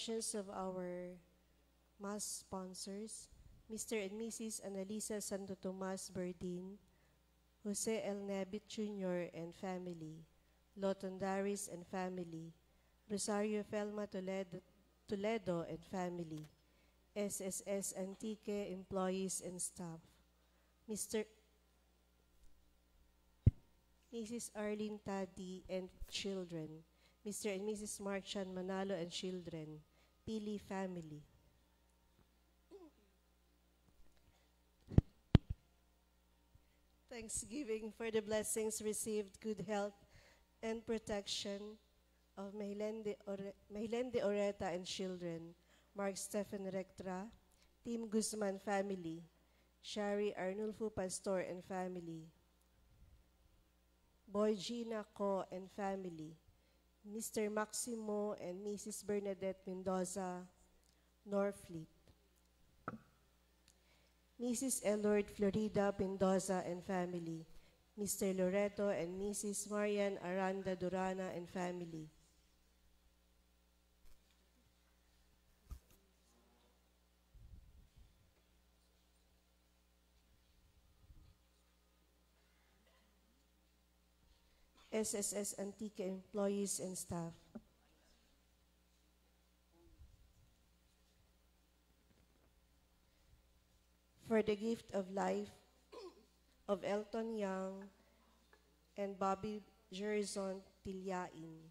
Of our Mass sponsors, Mr. and Mrs. Analisa Santo Tomas Berdin, Jose L. Nebit Jr. and family, Loton Daris and family, Rosario Felma Toledo and family, SSS Antique employees and staff, Mrs. Arlene Tadi and children, Mr. and Mrs. Mark Chan Manalo and children, Pili family. Thanksgiving for the blessings received, good health and protection of Maylende Oreta and children, Mark Stephen Rectra, Tim Guzman family, Shari Arnulfo Pastor and family, Boy Gina Co and family, Mr. Maximo and Mrs. Bernadette Mendoza, Norfleet, Mrs. Elord Florida Mendoza and family, Mr. Loreto and Mrs. Marian Aranda Durana and family, SSS Antique employees and staff, for the gift of life of Elton Young and Bobby Jerzon Tilyain,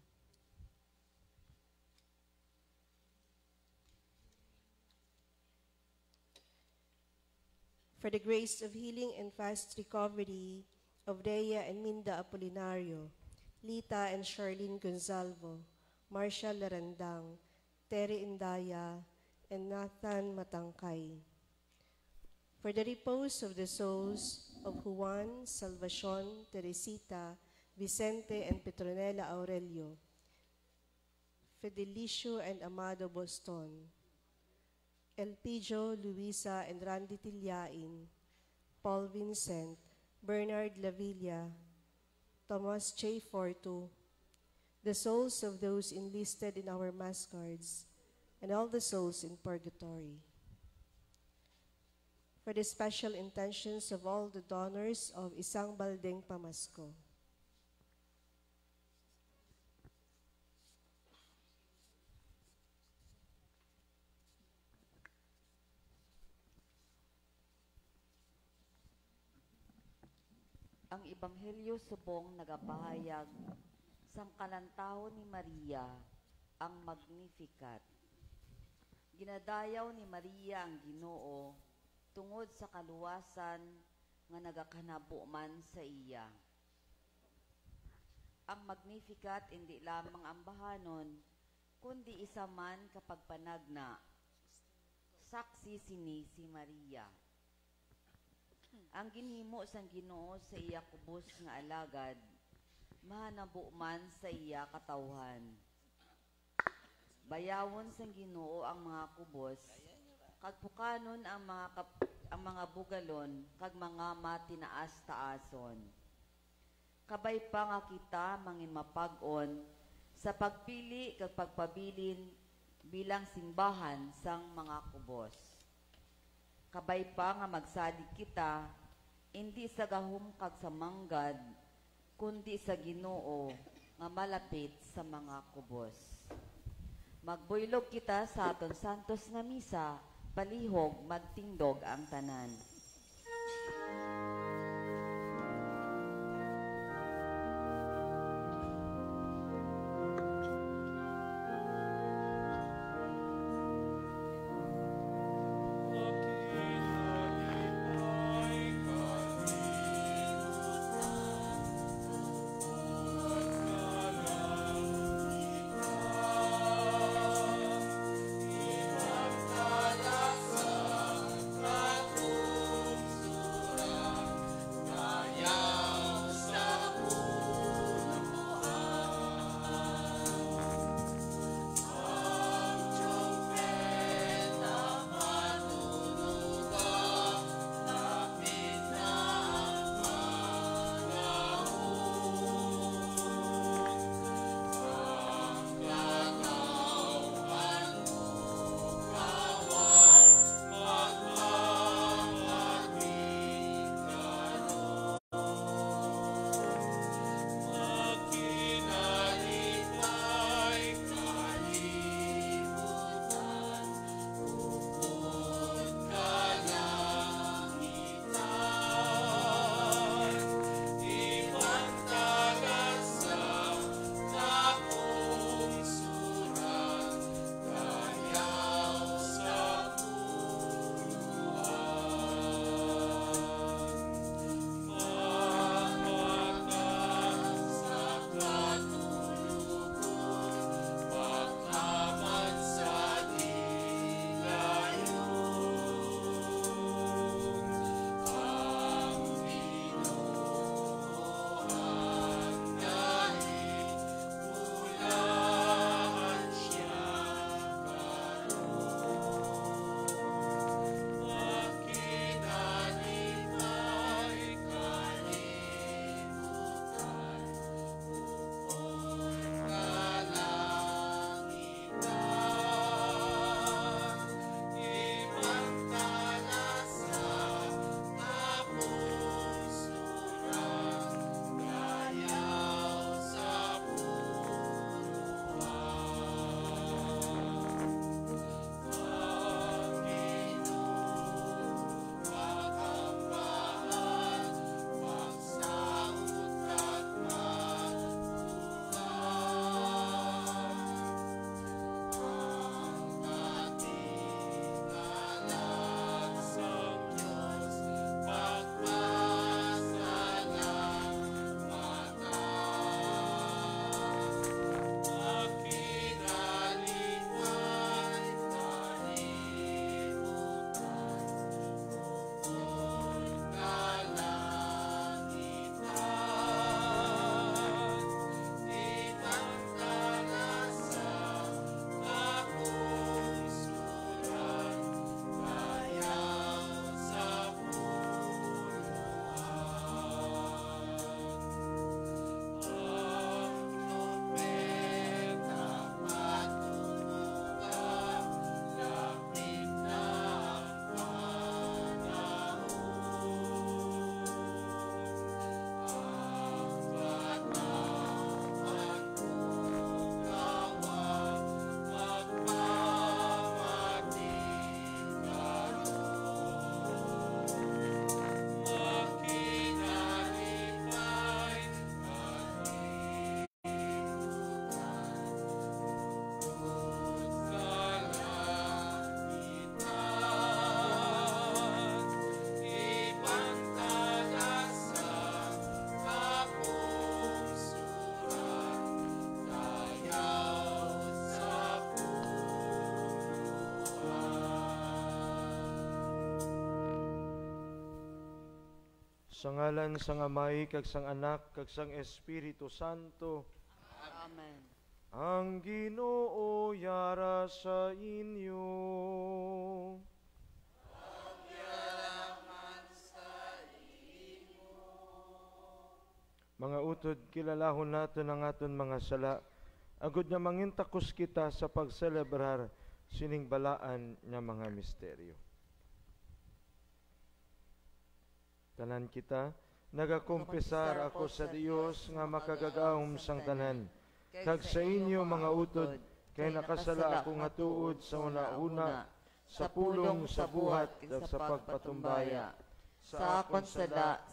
for the grace of healing and fast recovery of Rhea and Minda Apolinario, Lita and Charlene Gonzalvo, Marshall Larandang, Terry Indaya, and Nathan Matangkay. For the repose of the souls of Juan, Salvacion, Teresita, Vicente, and Petronella Aurelio, Fedelicio and Amado Boston, Elpidio, Luisa, and Randy Tilyain, Paul Vincent, Bernard Lavilla, Thomas J. Fortu, the souls of those enlisted in our mass guards, and all the souls in purgatory. For the special intentions of all the donors of Isang Baldeng Pamasko. Ang Ebanghelyo subong nagapahayag sang kalantaw ni Maria ang Magnificat. Ginadayaw ni Maria ang Ginoo tungod sa kaluwasan nga nagakanabo man sa iya. Ang Magnificat hindi lamang ambahanon kundi isa man kapag panagna. Saksi sini si Maria. Ang ginhimo sang Ginoo sa iya kubos nga alagad, mahanabo man sa iya katawhan. Bayawon sang Ginoo ang mga kubos, kag pukanon ang mga bugalon, kag mga matinaas-taason. Kabay pa nga kita mangin mapag-on sa pagpili kag pagpabilin bilang simbahan sang mga kubos. Kabay pa nga magsadig kita hindi sa gahom kag sa manggad, kundi sa Ginoo nga malapit sa mga kubos. Magbuylog kita sa aton santos nga misa, palihog magtindog ang tanan. Sa ngalan sang Amay, kag sang Anak, kag sang Espiritu Santo. Amen. Ang Ginoo yara sa inyo. Mga utod, kilalahon natin ang aton mga sala. Agud nga mangintakos kita sa pagselebrar sining balaan nga mga misteryo. Tanan kita, nagakumpisar ako sa Dios nga makagagahom sang tanan. Kag sa inyo mga utod, kay nakasala ako nga tuod sa una-una, sa pulong, sa buhat, ug sa pagpatumbaya. Sa akon sala,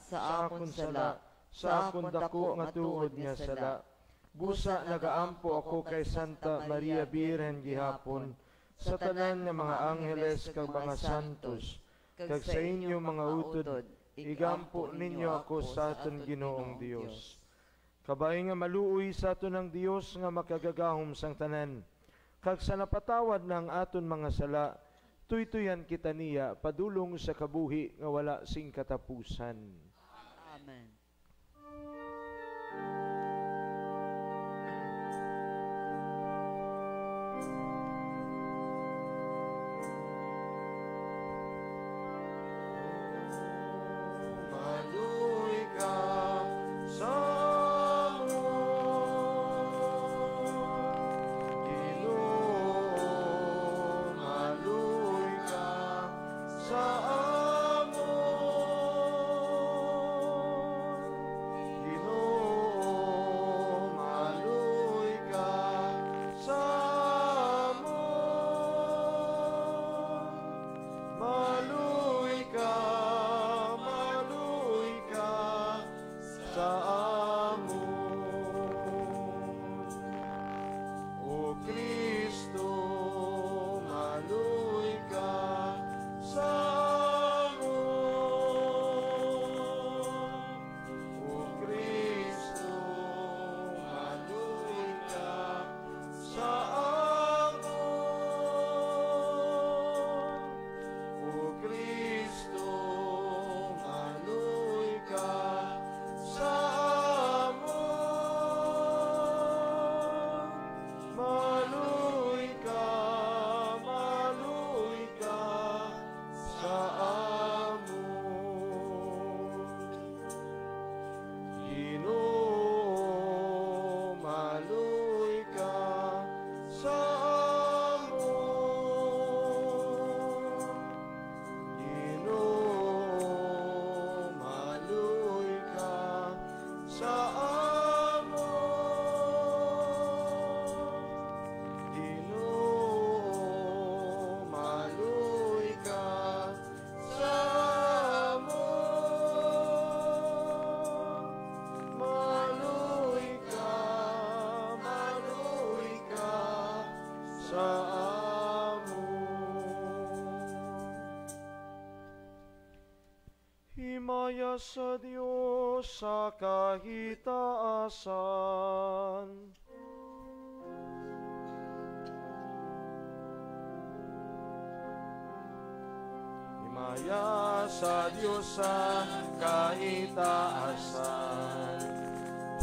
sa akon dako nga tuod nga sala. Busa nagaampo ako kay Santa Maria Birhen gihapon, sa tanan nga mga angheles kag mga santos, kag sa inyo mga utod, igampo ninyo ako sa aton Ginoong Dios. Kabay nga maluoy sa aton ang Dios nga makagagahom sang tanan, kag sa napatawad ng aton mga sala, tuytuyan kita niya padulong sa kabuhi nga wala sing katapusan. Amen. Maluoy ka sa Himaya sa Diyos sa kahitaasan. Himaya sa Diyos sa kahitaasan.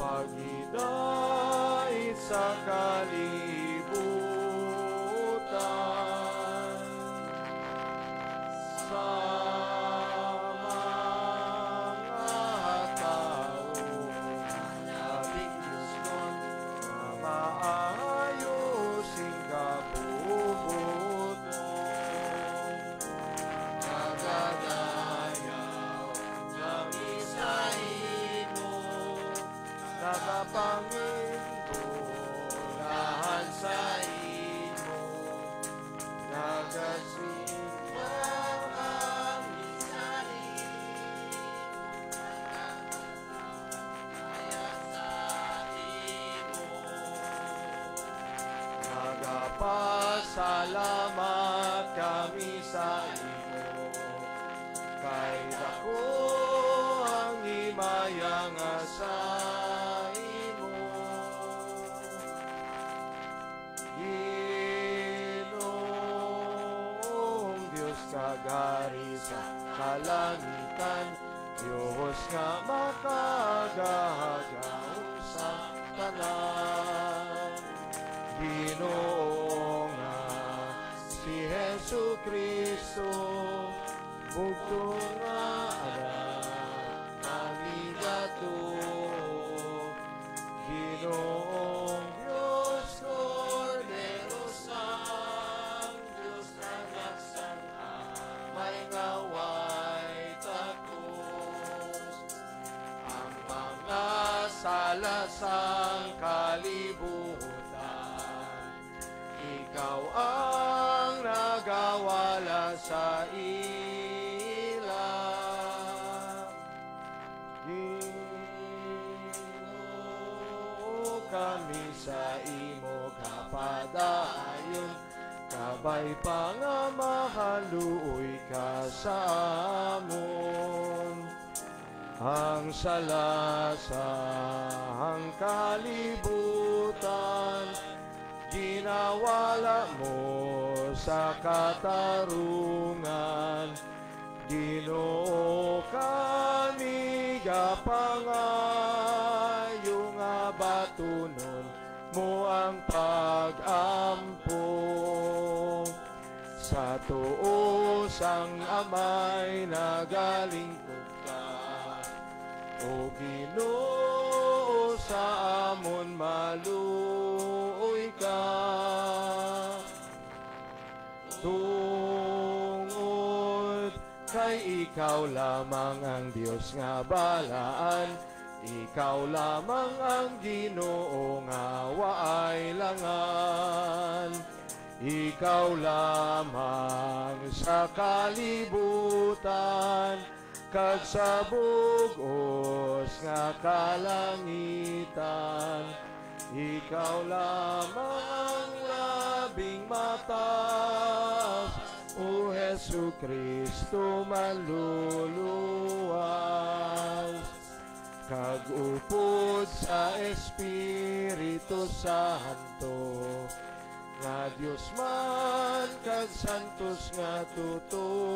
Paghidait sa kalibutan. Sa Panginoon sa imo, nagasimba ang isahin, kaya sa imo, nagapasalamat kami sa imo, kay dako ang himayang asa. Kagari sa kalangitan, Diyos nga makagahagaw sa tanan. Ginoo nga si Jesu Kristo, bugtong nga anak aming dato. Ginoong Diyos, Cordero Sang Diyos na nagsang may ngaway tako. halasang kalibutan. Ikaw ang nagawala sa ilang. Ginoo kami sa imo kapadayon, kabay pa nga mahaluoy ka sa amon. Ang sala sa kalibutan, ginawala mo sa katarungan. Ginoo kami gapangayo nga batunon mo ang pag-ampo. Sa tuos ang amay nagalingkod ka, o Ginoo sa amon maluoy ka. Tungod kay ikaw lamang ang Dios nga balaan, ikaw lamang ang Ginoo nga waay langan. Ikaw lamang sa kalibutan, kag sa bugos nga kalangitan. Ikaw lamang ang labing mataas, o Hesu Kristo manluluwas. Kag upod sa Espiritu Santo, nga Dios man kag santos nga totoo.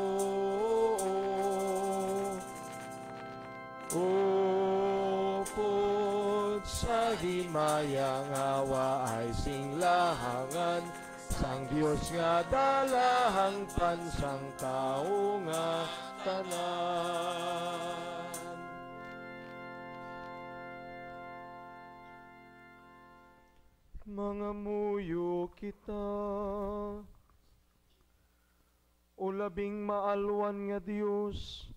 Upod sa himayang awa ay singlahangan, sang Dios nga dalahang pansang tao nga tanan. Mga muyo kita, o labing maalwan nga Dios,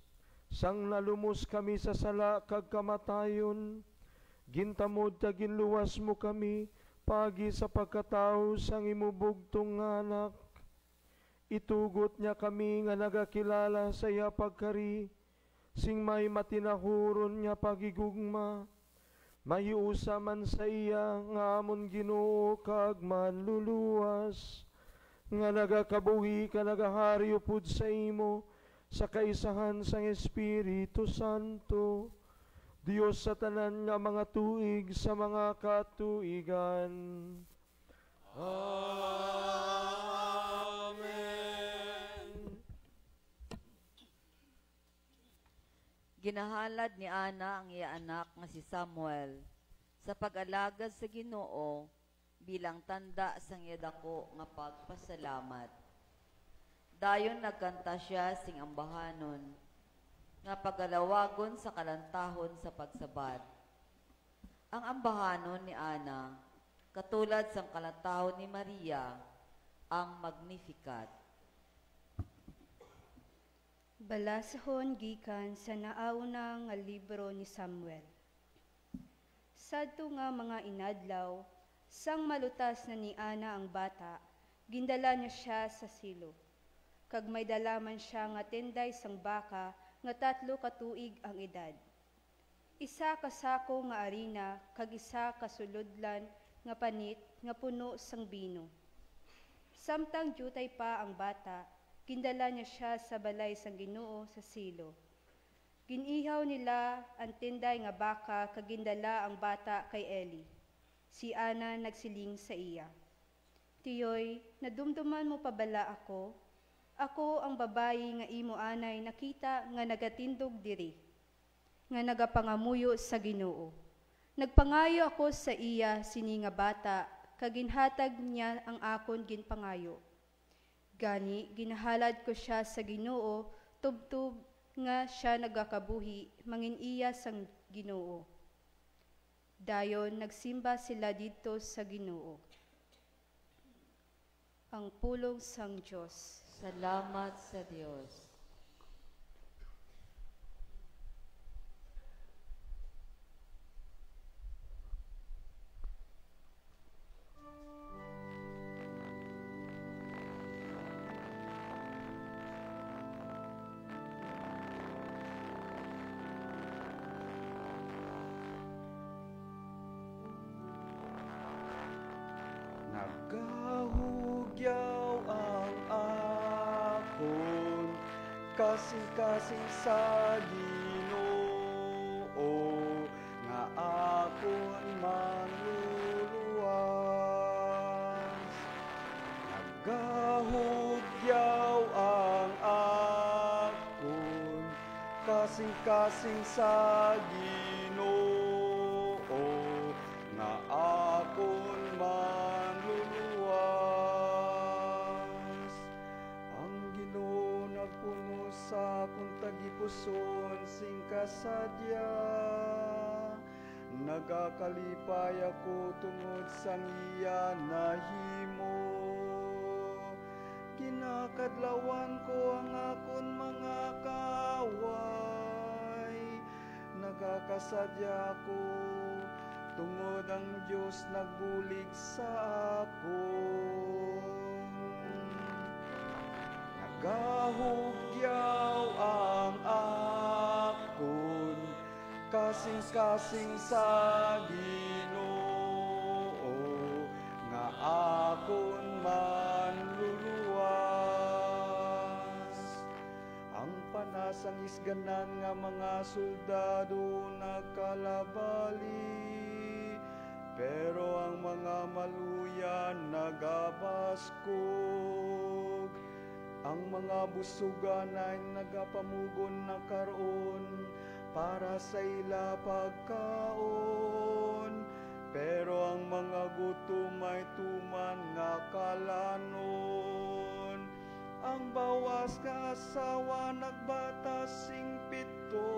sang nalumos kami sa sala kag kamatayon, gintamod ta ginluwas mo kami pagi sa pagkatao sang imubugtong nga anak. Itugot niya kami nga nagakilala sa iya pagkari, sing may matinahuron niya pagigugma. Mahiusa man sa iya nga amon Ginoo kag manluluwas, nga nagakabuhi ka nagahari upod sa imo sa kaisahan sang Espiritu Santo, Dios sa tanan nga mga tuig sa mga katuigan. Amen. Ginahalad ni Ana ang iya anak nga si Samuel sa pag-alagad sa Ginoo bilang tanda sang iya dako nga pagpasalamat. Dayon nagkanta siya sing ambahanon nga pagalawagon sa kalantahon sa pagsabat. Ang ambahanon ni Ana katulad sang kalantahon ni Maria, ang Magnificat. Balasahon gikan sa nauna nga libro ni Samuel. Sadto nga mga inadlaw, sang malutas na ni Ana ang bata, gindala niya siya sa silo. Kag may dalaman siya nga tenday sang baka nga 3 katuig ang edad. Isa kasako nga arina kag isa kasulodlan nga panit nga puno sang bino. Samtang jutay pa ang bata, gindala niya siya sa balay sang Ginoo sa silo. Ginihaw nila ang tinday nga baka kag gindala ang bata kay Eli. Si Ana nagsiling sa iya, "Tiyoy, nadumduman mo pa bala ako? Ako ang babayi nga imo anay nakita nga nagatindog diri, nga nagapangamuyo sa Ginoo. Nagpangayo ako sa iya sini nga bata kag ginhatag niya ang akon ginpangayo. Gani, ginahalad ko siya sa Ginoo, tubtub nga siya nagakabuhi, mangin iya sang Ginoo." Dayon, nagsimba sila dito sa Ginoo. Ang pulong sang Diyos. Salamat sa Diyos. kasing-kasing sa Ginoo nga akon manluluwas. Nagahugyaw ang akon kasing-kasing sa Ginoo nga akon manluluwas. Ang Ginoo nagpuno sa akong tagipuson sing kasadya. Nagakalipay ako tungod sa iya nahimo. Kinakadlawan ko ang akon mga kaaway. Nagakasadya ako tungod ang Diyos nagbulig sa akon. Nagahugyaw ang akon kasing-kasing sa Ginoo nga akon manluluwas. Ang panasang isganan nga mga soldado nagkalabali, pero ang mga maluyan nagabaskog. Ang mga busugan ay nagapamugon na karon para sa ila pagkaon, pero ang mga gutom ay tuman nga kalanon. Ang bawas ka asawa nagbatas sing pito,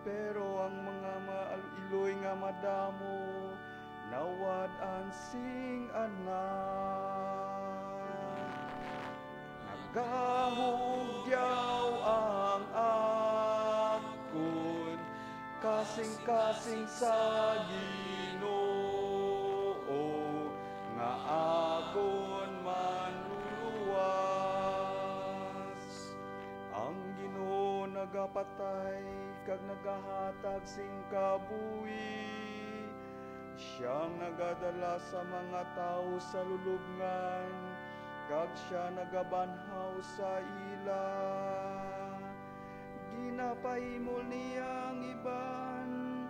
pero ang mga iloy nga madamo nawad-an sing anak. Nagahugyaw ang akon kasing-kasing sa Ginoo nga akon manluluwas. Ang Ginoo nagapatay kag nagahatag sing kabuhi. Siyang nagadala sa mga tao sa lulubngan, kag siya nagabanhaw sa ila. Ginapahimol niya ang iban,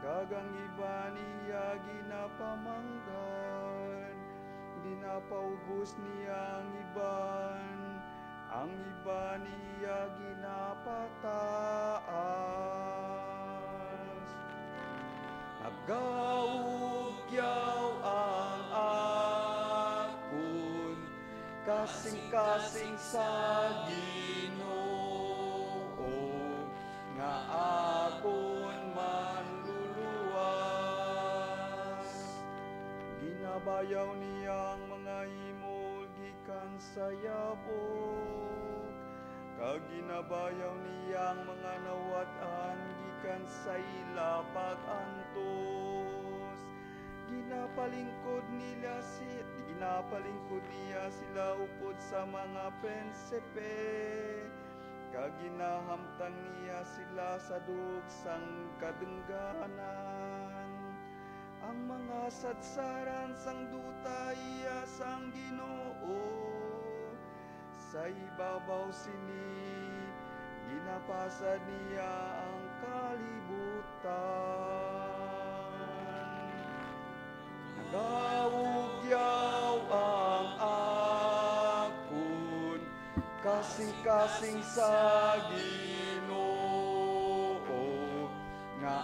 kag ang iban niya ginapamanggan. Ginapaubos niya ang iban niya ginapataas. Nagahugyaw ang akon kasing-kasing sa Ginoo nga akon manluluwas. Ginabayaw niya ang mga himol gikan sa yabok, kag ginabayaw niya ang mga nawad-an gikan sa ila pag-antos. Ginapalingkod niya sila upod sa mga prinsipe, kag ginahamtang niya sila sa dugsang kadungganan. Ang mga sadsaran sang duta iya sang Ginoo, sa ibabaw sini ginapasad niya ang kalibutan. Nagahugyaw ang akon kasing-kasing sa Ginoo nga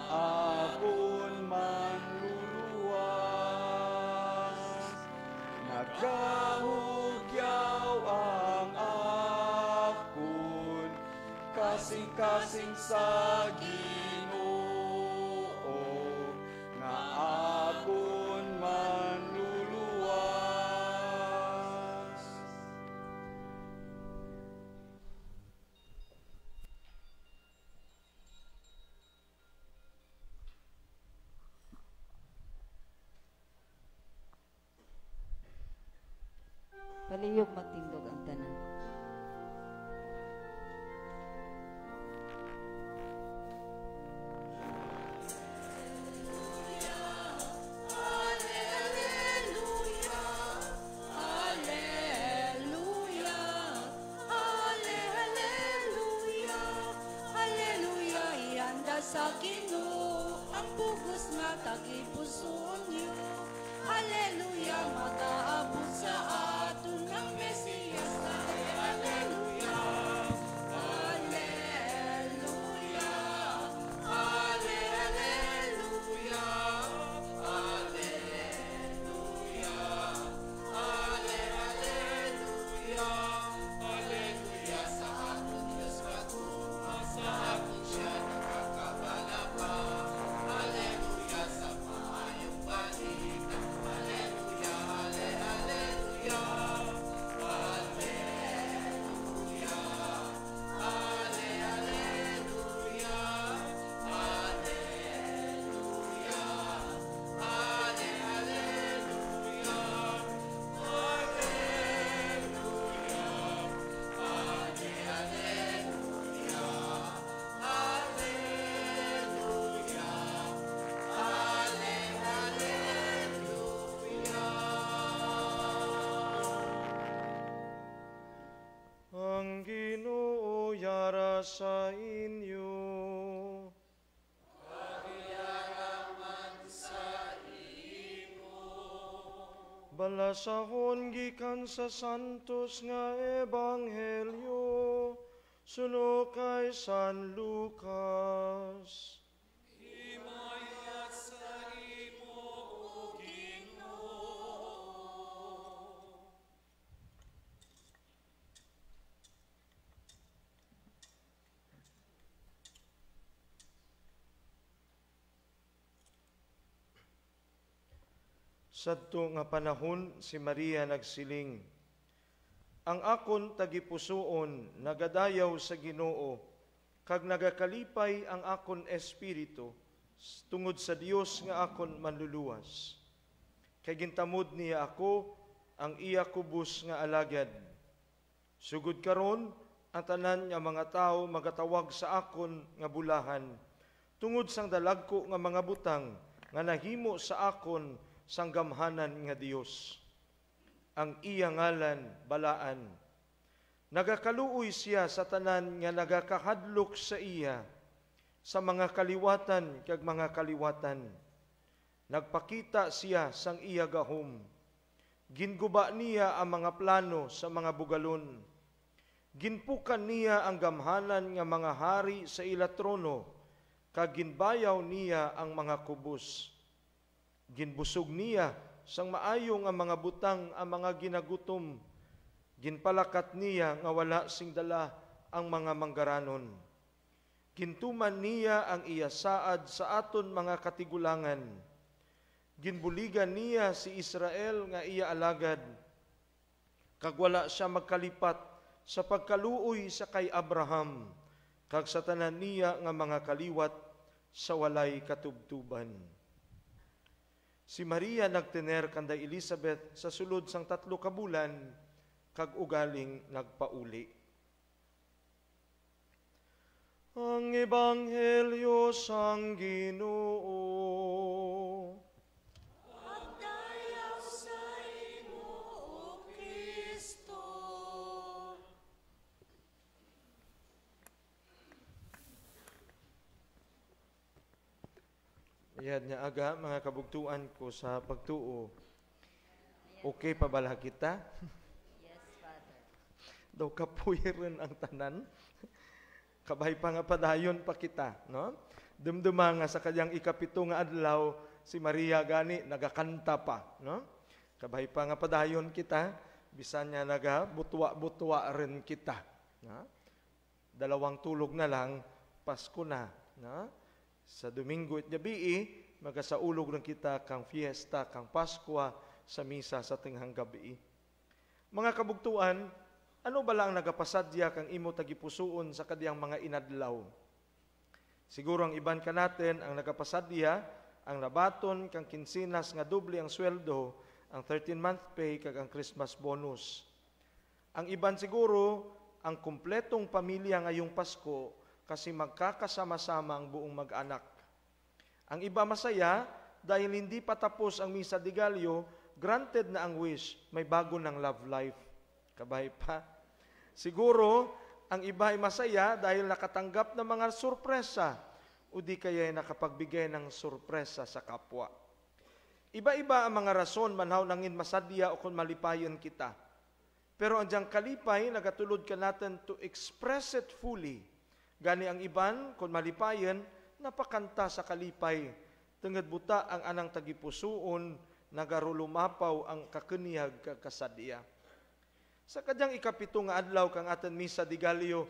akon manluluwas. Nagahugyaw ang akon kasing-kasing sa Ginoo nga akon manluluwas. Palihog magtindog ang tanan. Alleluia, alleluia, alleluia. sa Ginoo ang bugos nga tagipusoon niyo. Haleluya, mataabot sa aton ang Mesiyas. Haleluya, haleluya, haleluya, haleluya, haleluya, haleluya sa aton Diyos katuma, sa aton siya nakakabalapa. Haleluya sa maayong balik. Haleluya, haleluya, haleluya, haleluya, Ang Ginoo yara sa inyo. Balasahon gikan sa santos nga ebanghelyo suno kay San Lucas. Sadto nga panahon si Maria nagsiling, ang akon tagipusoon nagadayaw sa Ginoo, kag nagakalipay ang akon espiritu tungod sa Dios nga akon manluluwas. Kay gintamod niya ako ang iya kubos nga alagad. Sugod karon ang tanan nga mga tao magatawag sa akon nga bulahan, tungod sang dalagko nga mga butang nga nahimo sa akon sang gamhanan nga Dios. Ang iya ngalan balaan. Nagakaluoy siya sa tanan nga nagakahadlok sa iya, sa mga kaliwatan kag mga kaliwatan. Nagpakita siya sang iya gahom. Ginguba niya ang mga plano sa mga bugalon. Ginpukan niya ang gamhanan nga mga hari sa ila trono, kag ginbayaw niya ang mga kubos. Ginbusog niya sang maayo nga mga butang ang mga ginagutom. Ginpalakat niya nga wala sing dala ang mga manggaranon. Gintuman niya ang iya saad sa aton mga katigulangan. Ginbuligan niya si Israel nga iya alagad. Kag wala siya magkalipat sa pagkaluoy sa kay Abraham, kag sa tanan niya nga mga kaliwat sa walay katubtuban. Si Maria nagtener kanday Elizabeth sa sulod sang 3 ka bulan, kag ugaling nagpauli. Ang Ebanghelyo sang Ginoo. Pagdayaw sa imo, O Kristo. Yan nga aga, mga kabugtuan ko sa pagtuo. Okay pa bala kita? Yes, Father. Daw kapuyiran ang tanan. Kabay pa nga padayon pa kita, no? Dumduma nga sa kanyang ikapito nga adlaw, si Maria gani nagakanta pa, no? Kabay pa nga padayon kita, bisan nga nagabutwa-butwa rin kita, no? 2 tulog na lang, Pasko na, no? Sa Domingo at gabi, magasaulog lang kita kang fiesta, kang Paskwa sa misa sa tinghang gabi. Mga kabugtuan, ano ba lang nagapasadya kang imo tagipusoon sa kadiyang mga inadlaw? Siguro ang iban ka natin ang nagapasadya, ang nabaton kang kinsinas nga doble ang sweldo, ang 13-month pay kag ang Christmas bonus. Ang iban siguro, ang kumpletong pamilya ngayong Pasko, kasi magkakasama-sama ang buong mag-anak. Ang iba masaya dahil hindi pa tapos ang Misa de Gallo, granted na ang wish, may bago ng love life. Kabay pa. Siguro, ang iba ay masaya dahil nakatanggap ng mga sorpresa o di kaya nakapagbigay ng sorpresa sa kapwa. Iba-iba ang mga rason manhaw nangin masadya o kung malipayon kita. Pero ang diyang kalipay, nagatulod ka natin to express it fully. Gani ang iban, kung malipayon, napakanta sa kalipay. Tungod buta ang anang tagipusuon, nagarulumapaw ang kakuniyag kakasadya. Sa kadyang ikapito nga adlaw kang aten misa di Galileo,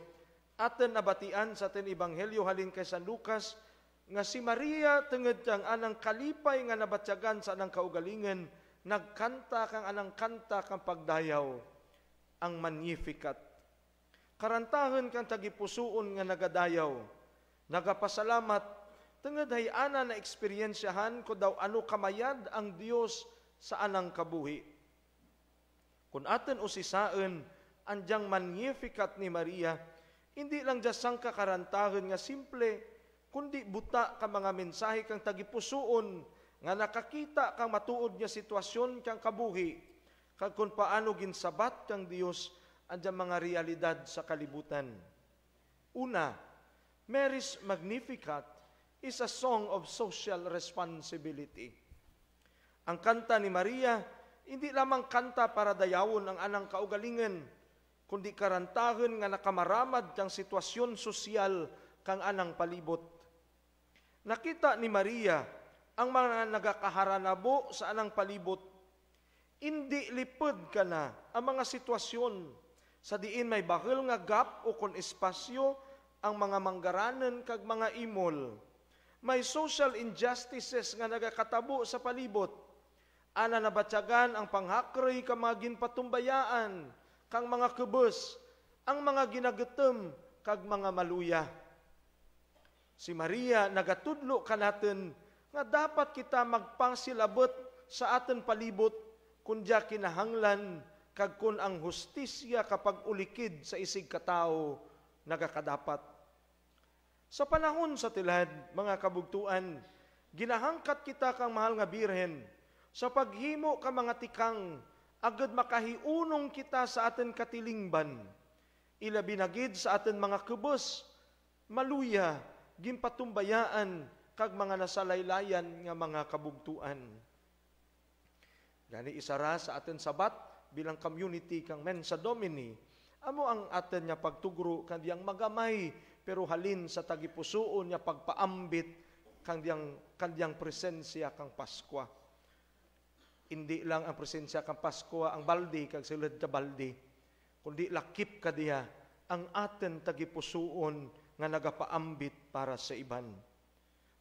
aten nabatian sa aten ebanghelyo halin kay San Lucas, nga si Maria tungod kang anang kalipay nga nabatyagan sa anang kaugalingan, nagkanta kang anang kanta kang pagdayaw, ang Magnificat. Karantahan kang tagipusuon nga nagadayaw, nagapasalamat, tungod hayana na eksperyensyahan ko daw ano kamayad ang Dios sa anang kabuhi. Kung aten usisaan, andyang Magnificat ni Maria, hindi lang jasang kakarantahan nga simple, kundi buta ka mga mensahe kang tagipusuon, nga nakakita kang matuod nga sitwasyon kang kabuhi, kag kung paano ginsabat kang Dios andyang mga realidad sa kalibutan. Una, Mary's Magnificat is a song of social responsibility. Ang kanta ni Maria, hindi lamang kanta para dayawon ang anang kaugalingan, kundi karantahan nga nakamaramad kang sitwasyon sosyal kang anang palibot. Nakita ni Maria ang mga nagakaharanabo sa anang palibot. Hindi lipod ka na ang mga sitwasyon sa diin may bahil nga gap o kon espasyo ang mga manggaranan kag mga imol. May social injustices nga nagakatabo sa palibot. Ana nabatyagan ang panghakray ka mga ginpatumbayaan, kang mga kubos, ang mga ginagutom, kag mga maluya. Si Maria nagatudlo ka natin nga dapat kita magpangsilabot sa aten palibot kundya kinahanglan kag kun ang hustisya kapag ulikid sa isig katao nagakadapat. Sa panahon sa tilad, mga kabugtuan, ginahangkat kita kang mahal nga birhen, sa paghimo ka mga tikang, agad makahiunong kita sa aten katilingban, ilabi na gid sa aten mga kubos, maluya, ginpatumbayaan, kag mga nasalaylayan nga mga kabugtuan. Gani isara sa aten sabat, bilang community kang Mensa Domini, amo ang aten nga pagtugro kandiyang magamay, pero halin sa tagipusuon nga pagpaambit kandiyang presensya kang Paskwa. Hindi lang ang presensya kang Paskwa ang baldi kag silid ka baldi, kundi lakip ka diya ang aten tagipusuon nga nagapaambit para sa iban.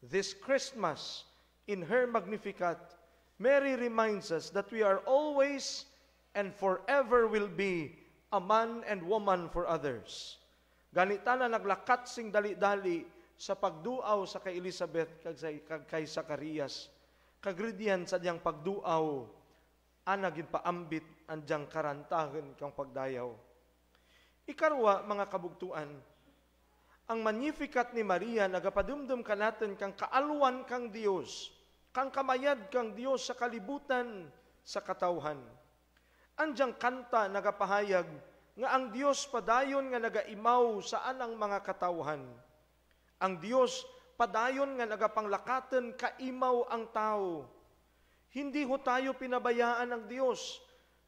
This Christmas, in her Magnificat, Mary reminds us that we are always and forever will be a man and woman for others. Ganita na naglakat sing dali-dali sa pagduaw sa kay Elizabeth kag kay Zacarias. Kagridian sa diyang pagduaw, anagin paambit ang diyang karantahan kang pagdayaw. Ikarwa, mga kabugtuan, ang Magnificat ni Maria nagapadumdum ka natin kang kaalwan kang Dios, kang kamayad kang Dios sa kalibutan, sa katawhan. Andyang kanta nagapahayag nga ang Dios padayon nga nagaimaw sa anang mga katawhan. Ang Dios padayon nga nagapanglakaten kaimaw ang tao. Hindi ho tayo pinabayaan ng Dios.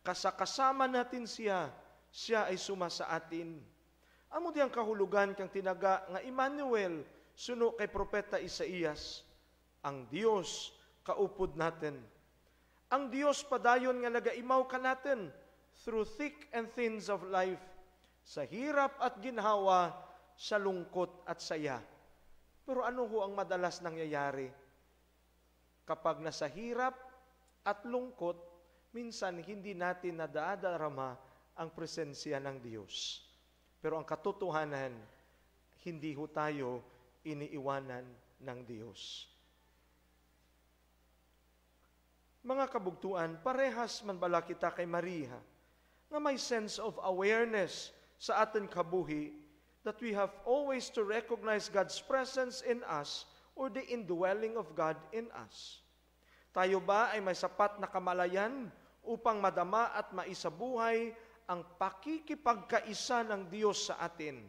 Kasama natin siya, siya ay suma sa atin. Amo diyang kahulugan kang tinaga nga Emmanuel, suno kay Propeta Isaías. Ang Dios kaupod natin. Ang Dios padayon nga nagaimaw ka natin through thick and thins of life, sa hirap at ginhawa, sa lungkot at saya. Pero ano ho ang madalas nangyayari? Kapag nasa hirap at lungkot, minsan hindi natin nadadarama ang presensya ng Diyos. Pero ang katotohanan, hindi ho tayo iniiwanan ng Diyos. Mga kabugtuan, parehas man bala kita kay Maria, nga may sense of awareness sa ating kabuhi that we have always to recognize God's presence in us or the indwelling of God in us. Tayo ba ay may sapat na kamalayan upang madama at maisabuhay ang pakikipagkaisa ng Diyos sa atin?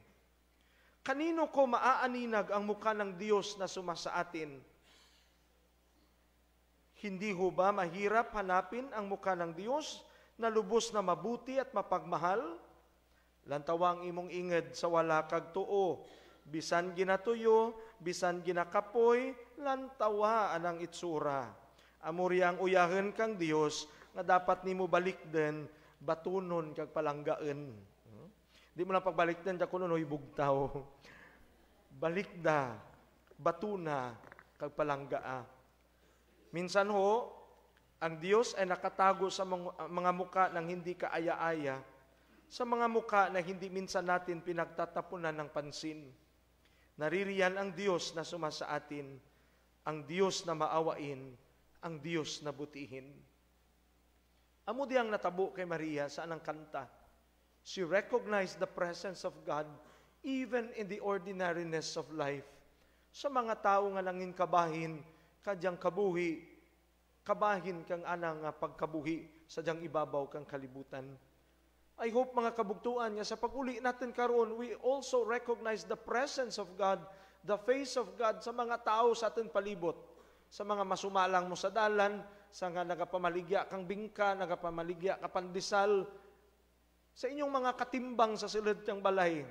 Kanino ko maaaninag ang mukha ng Diyos na sumasa atin? Hindi ho ba mahirap hanapin ang mukha ng Diyos na lubos na mabuti at mapagmahal? Lantawang imong inged sa wala kag tuo, bisan ginatuyo, bisan ginakapoy, lantawa anang itsura. Amuri ang uyahen kang Dios nga dapat nimo balikden, batunon kag palanggaen. Di mo lang pagbalikden da kuno noy bugtaw. Balikda, batuna kag palanggaa. Minsan ho, ang Diyos ay nakatago sa mga muka ng hindi kaaya-aya, sa mga muka na hindi minsan natin pinagtatapunan ng pansin. Naririyan ang Diyos na sumasa atin, ang Diyos na maawain, ang Diyos na butihin. Amo diyang natabo kay Maria sa anang kanta. She recognized the presence of God even in the ordinariness of life. Sa mga tao nga nangin kabahin, kadyang kabuhi, kabahin kang anang pagkabuhi, sadyang ibabaw kang kalibutan. I hope mga kabugtuan niya sa pag-uli natin karon, we also recognize the presence of God, the face of God sa mga tao sa ating palibot. Sa mga masumalang mo sa dalan, sa nga nagapamaligya kang bingka, nagapamaligya ka pandesal, sa inyong mga katimbang sa silid ng balay,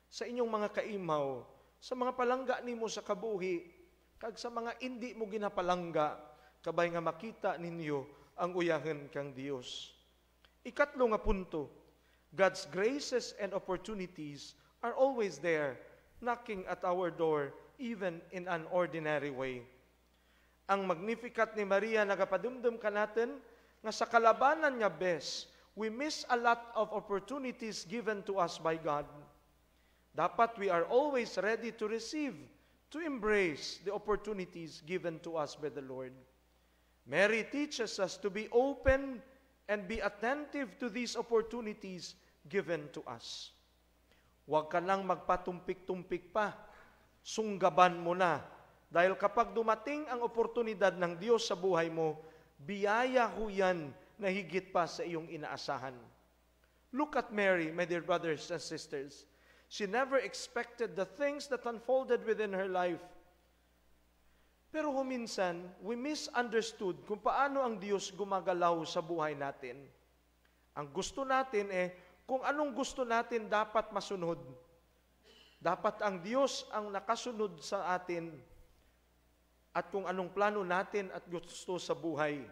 sa inyong mga kaimaw, sa mga palangga nimo sa kabuhi, kag sa mga hindi mo ginapalangga, kabay nga makita ninyo ang uyahen kang Dios. Ikatlo nga punto, God's graces and opportunities are always there, knocking at our door, even in an ordinary way. Ang Magnificat ni Maria nagapadumdum ka natin, nga sa kalabanan nga bes, we miss a lot of opportunities given to us by God. Dapat we are always ready to receive, to embrace the opportunities given to us by the Lord. Mary teaches us to be open and be attentive to these opportunities given to us. Huwag ka nang magpatumpik-tumpik pa. Sunggaban mo na. Dahil kapag dumating ang oportunidad ng Diyos sa buhay mo, biyaya ho yan na higit pa sa iyong inaasahan. Look at Mary, my dear brothers and sisters. She never expected the things that unfolded within her life. Pero minsan, we misunderstood kung paano ang Diyos gumagalaw sa buhay natin. Ang gusto natin kung anong gusto natin dapat masunod. Dapat ang Diyos ang nakasunod sa atin at kung anong plano natin at gusto sa buhay.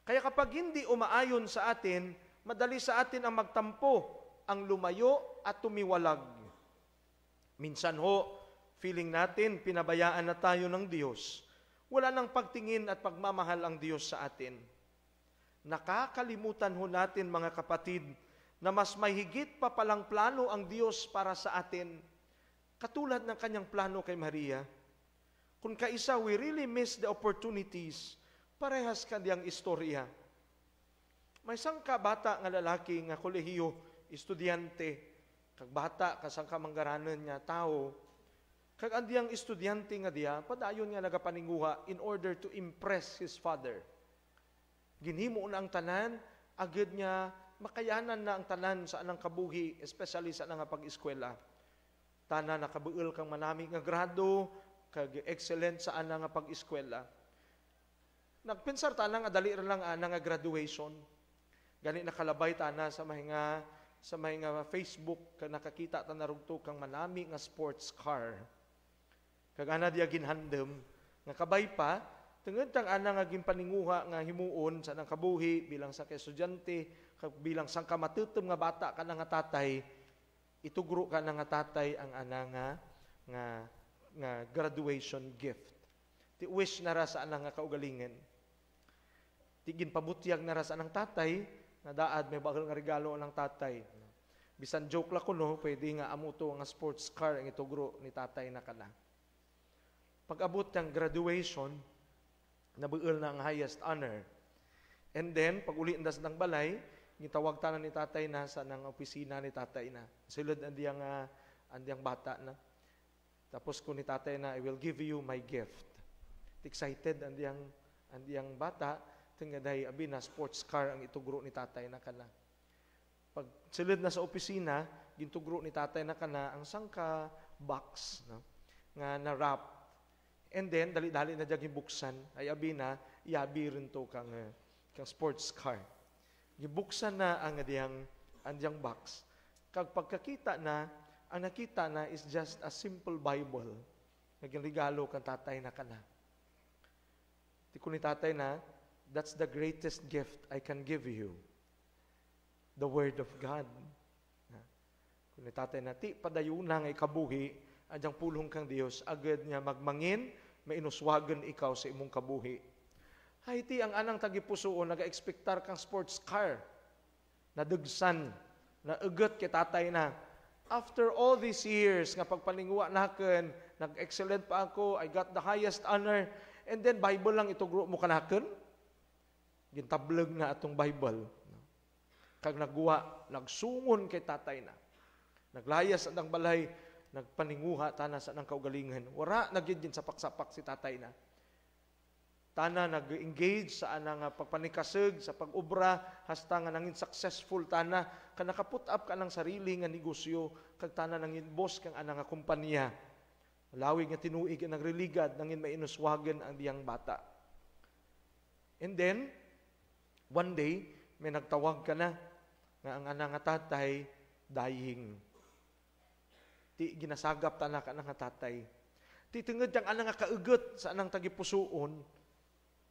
Kaya kapag hindi umaayon sa atin, madali sa atin ang magtampo, ang lumayo at tumiwalag. Minsan feeling natin, pinabayaan na tayo ng Diyos. Wala nang pagtingin at pagmamahal ang Diyos sa atin. Nakakalimutan natin, mga kapatid, na mas may higit pa palang plano ang Diyos para sa atin. Katulad ng kanyang plano kay Maria. Kung kaisa, we really miss the opportunities, parehas kanyang istorya. May isang kabata nga lalaki nga kolehiyo, estudyante, kag bata, kasang kamanggaranan niya, tao, kag andiyang estudyante nga diya, padayon nga nagapaninguha in order to impress his father. Ginhimo na ang tanan, agad niya, makayanan na ang tanan sa anang kabuhi, especially sa anang pag-eskwela. Tanan nakabuil kang manami nga grado, kag excellent sa anang pag-eskwela. Nagpensar tanan nga dali lang anang graduation. Gani nakalabay tana sa mga Facebook kag nakakita ta narugto kang manami nga sports car. Kag ana diya ginhandem nga kabay pa tungod tang ana nga ginpaninguha nga himuon sa nang kabuhi bilang sa estudyante kag bilang sang kamatutom nga bata ka nga tatay, itugro ka nga tatay ang ana nga graduation gift. Ti wish na ra sa ana nga kaugalingon. Ti ginpabutyag na ra sa anang tatay nga daad may bagal nga regalo ng tatay. Bisan joke la kuno, pwede nga amuto nga sports car ang itugro ni tatay na kana. Pag-abot ng graduation, nabuil na ang highest honor. And then, pag uli ndas ng balay, gitawag tanan ni tatay na sa nang opisina ni tatay na. Sulod andiyang bata na. Tapos ko ni tatay na, I will give you my gift. Excited andiyang bata, tingaday abi na sports car ang itugro ni tatay na kana. Pag sulod na sa opisina, gintugro ni tatay na kana ang sangka box no? Nga na wrap. And then dali-dali na jud gibuksan ay abi na iabi rin to kang sports car. Gibuksan na ang diyang box. Kag pagkakita na, ang nakita na is just a simple Bible. Naging regalo kang tatay na kana. Ti ko ni tatay na, that's the greatest gift I can give you. The Word of God. Kung ni tatay na, ti padayuna nga ikabuhi, adyang pulong kang Dios, agad niya magmangin, mainuswagan ikaw sa imong kabuhi. Hay ti ang anang tagipusoon, naga-expectar kang sports car, nadugsan, na ugot kay tatay na. After all these years, nga pagpaningwa nakin, nag-excellent pa ako, I got the highest honor, and then Bible lang itugro mo kanakin, gintablag na atong Bible. Kag nagguha, nagsungon kay tatay na. Naglayas ang balay, nagpaninguha tana sa nang kaugalingan. Wara nagyud sapak-sapak si tatay na. Tana nag-engage sa anang pagpanikasig, sa pag-obra, hasta nga nangin successful tana, ka nakaput up ka ng sarili nga negosyo, kag tana nangin boss kang anang kumpanya. Lawig nga tinuig ang religad, nangin mainuswagan ang diyang bata. And then, one day, may nagtawag ka na, nga ang anang tatay, dying. Ti ginasagap ta na ka ng tatay. Ti tungod yang anang kaugot sa anang tagipusoon,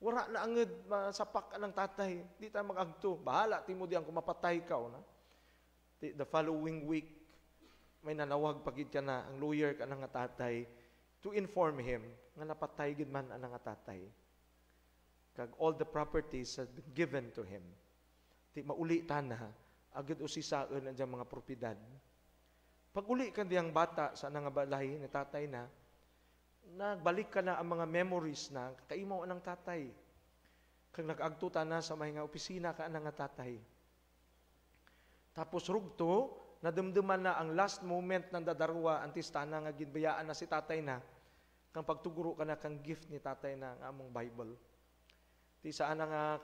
wala na anged masapak anang tatay. Di ta magagto. Bahala ti mo diyan kung mapatay ka na. Ti the following week may nanawag pagid ka na ang lawyer ka ng tatay to inform him nga napatay gid man anang tatay. Kag all the properties had been given to him. Ti mauli ta na agad usisaon ang mga propiedad. Pag uli ka diyang bata sa nang balay ni tatay na, nagbalik ka na ang mga memories na kaimaw ng tatay. Kag nag-agtuta na sa mga opisina ka ng tatay. Tapos rugto, nadumduman na ang last moment ng dadarwa, antis tana nga ginbayaan na si tatay na, kang pagtuguro ka na kang gift ni tatay na ang among Bible. Ti saan nga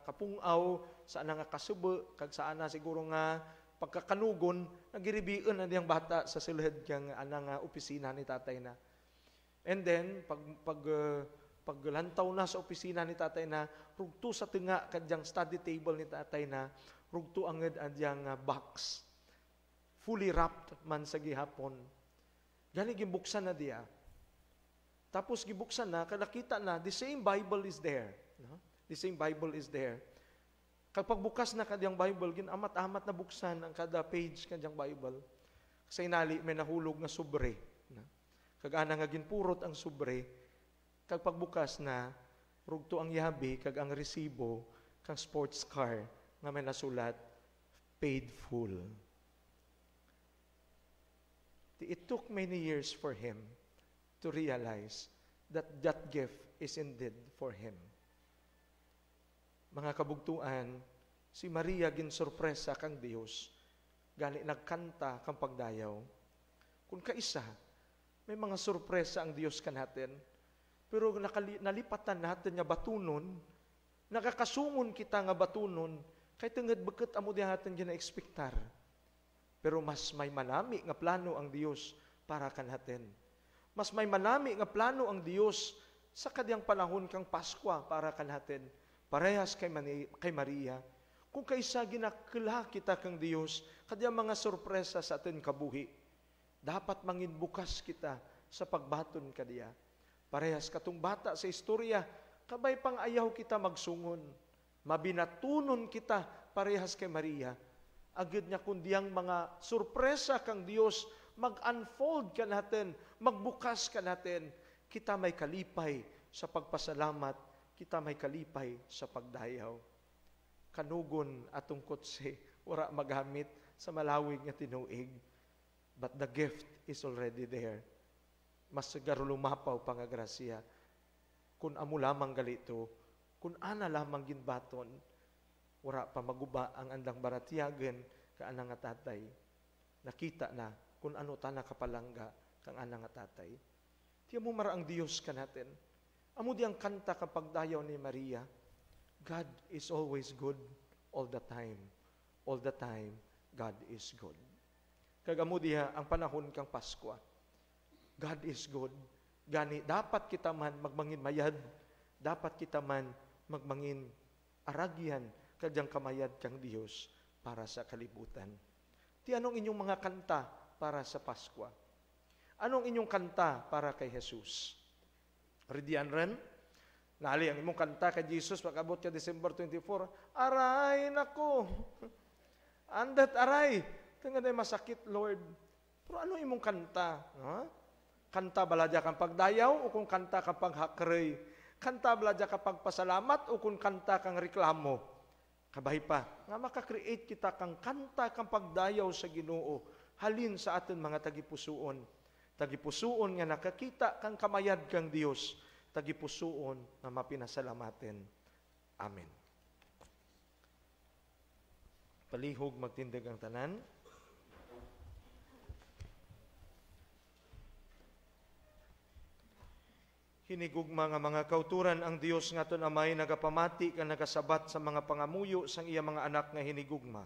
kapungaw, saan nga kasubo, kag saan na siguro nga pagkakanugon, nagiribion na diyang bata sa silid kang anang opisina ni tatay na. And then, paglantaw na sa opisina ni tatay na, rugto sa tinga kadyang study table ni tatay na, rugto angad adyang box. Fully wrapped man sa gihapon. Gani gibuksan na diya. Tapos gibuksan na, nakita na, the same Bible is there. No? The same Bible is there. Kapag bukas na kadyang Bible, ginamat-amat na buksan ang kada page kadyang Bible. Sa inali, may nahulog na sobre. No? Kag ana nga ginpurot ang sobre, kag pagbukas na, rugto ang yabi, kag ang resibo, kang sports car, nga may nasulat, paid full. It took many years for him to realize that that gift is indeed for him. Mga kabugtuan, si Maria ginsurpresa kang Dios, gani nagkanta kang pagdayaw. Kung kaisa, may mga surpresa ang Dios kanatin, pero nalipatan natin nga batunon, nakakasungon kita nga batunon, kay tungod beket amo di natin gina-expectar. Pero mas may manami nga plano ang Dios para kanatin. Mas may manami nga plano ang Dios sa kadyang panahon kang Paskwa para kanatin. Parehas kay Maria. Kung kaisa ginakila kita kang Dios, kadyang mga sorpresa sa atin kabuhi. Dapat mangin bukas kita sa pagbaton kadiya. Parehas katong bata sa istorya, kabay pang ayaw kita magsungon. Mabinatunon kita parehas kay Maria. Agad niya kundiyang mga sorpresa kang Dios, mag-unfold ka natin, magbukas ka natin. Kita may kalipay sa pagpasalamat, kita may kalipay sa pagdayaw. Kanugon atong kotse, wala magamit sa malawig nga tinuig. But the gift is already there. Mas sigaro lumapaw pa nga grasya. Kung amo lamang galito, kung ana lamang ginbaton, wala pa maguba ang andang baratiyagen ka ana nga tatay. Nakita na kung ano tana kapalangga kang ana nga tatay. Tiyan mo mara ang Diyos ka natin. Amo di ang kanta kapag dayaw ni Maria, God is always good all the time. All the time, God is good. Kagamo diha ang panahon kang Paskwa. God is good. Gani, dapat kita man magmangin mayad. Dapat kita man magmangin aragyan kadyang kamayad kang Dios para sa kalibutan. Ti anong inyong mga kanta para sa Paskwa? Anong inyong kanta para kay Jesus? Ridian ren? Naali ang imong kanta kay Jesus pag-abot ka December 24, aray nako. Andat aray. Kaya na masakit, Lord. Pero ano imong kanta? Ha? Kanta baladya kang pagdayaw o kung kanta kang paghakray? Kanta baladya kang pagpasalamat o kung kanta kang reklamo? Kabay pa, nga makakreate kita kang kanta kang pagdayaw sa Ginoo. Halin sa aton mga tagipusuon. Tagipusuon nga nakakita kang kamayad kang Dios. Tagipusuon na mapinasalamaten. Amen. Palihog magtindig ang tanan. Hinigugma nga mga kauturan ang Dios nga ton amay nagapamati ka nagasabat sa mga pangamuyo sang iya mga anak nga hinigugma.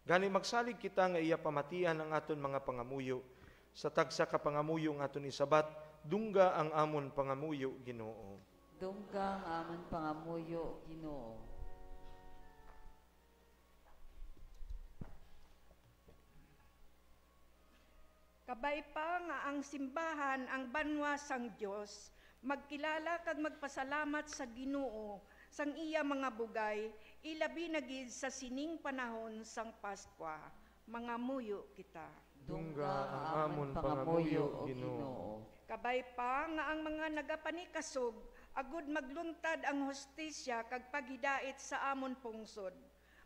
Gani magsalig kita nga iya pamatian ang aton mga pangamuyo. Sa tagsa ka pangamuyo nga aton isabat, dungga ang amon pangamuyo Ginoo. Dungga ang amon pangamuyo Ginoo. Kabay pa nga ang simbahan ang banwa sang Dios, magkilala kag magpasalamat sa Ginoo sang iya mga bugay, ilabi na gid sa sining panahon sang Paskwa. Mga muyo kita. Dungga ang amon pangamuyo Ginoo. Kabay pa nga ang mga nagapanikasog, agud magluntad ang hostisya kag paghidait sa amon pungsod.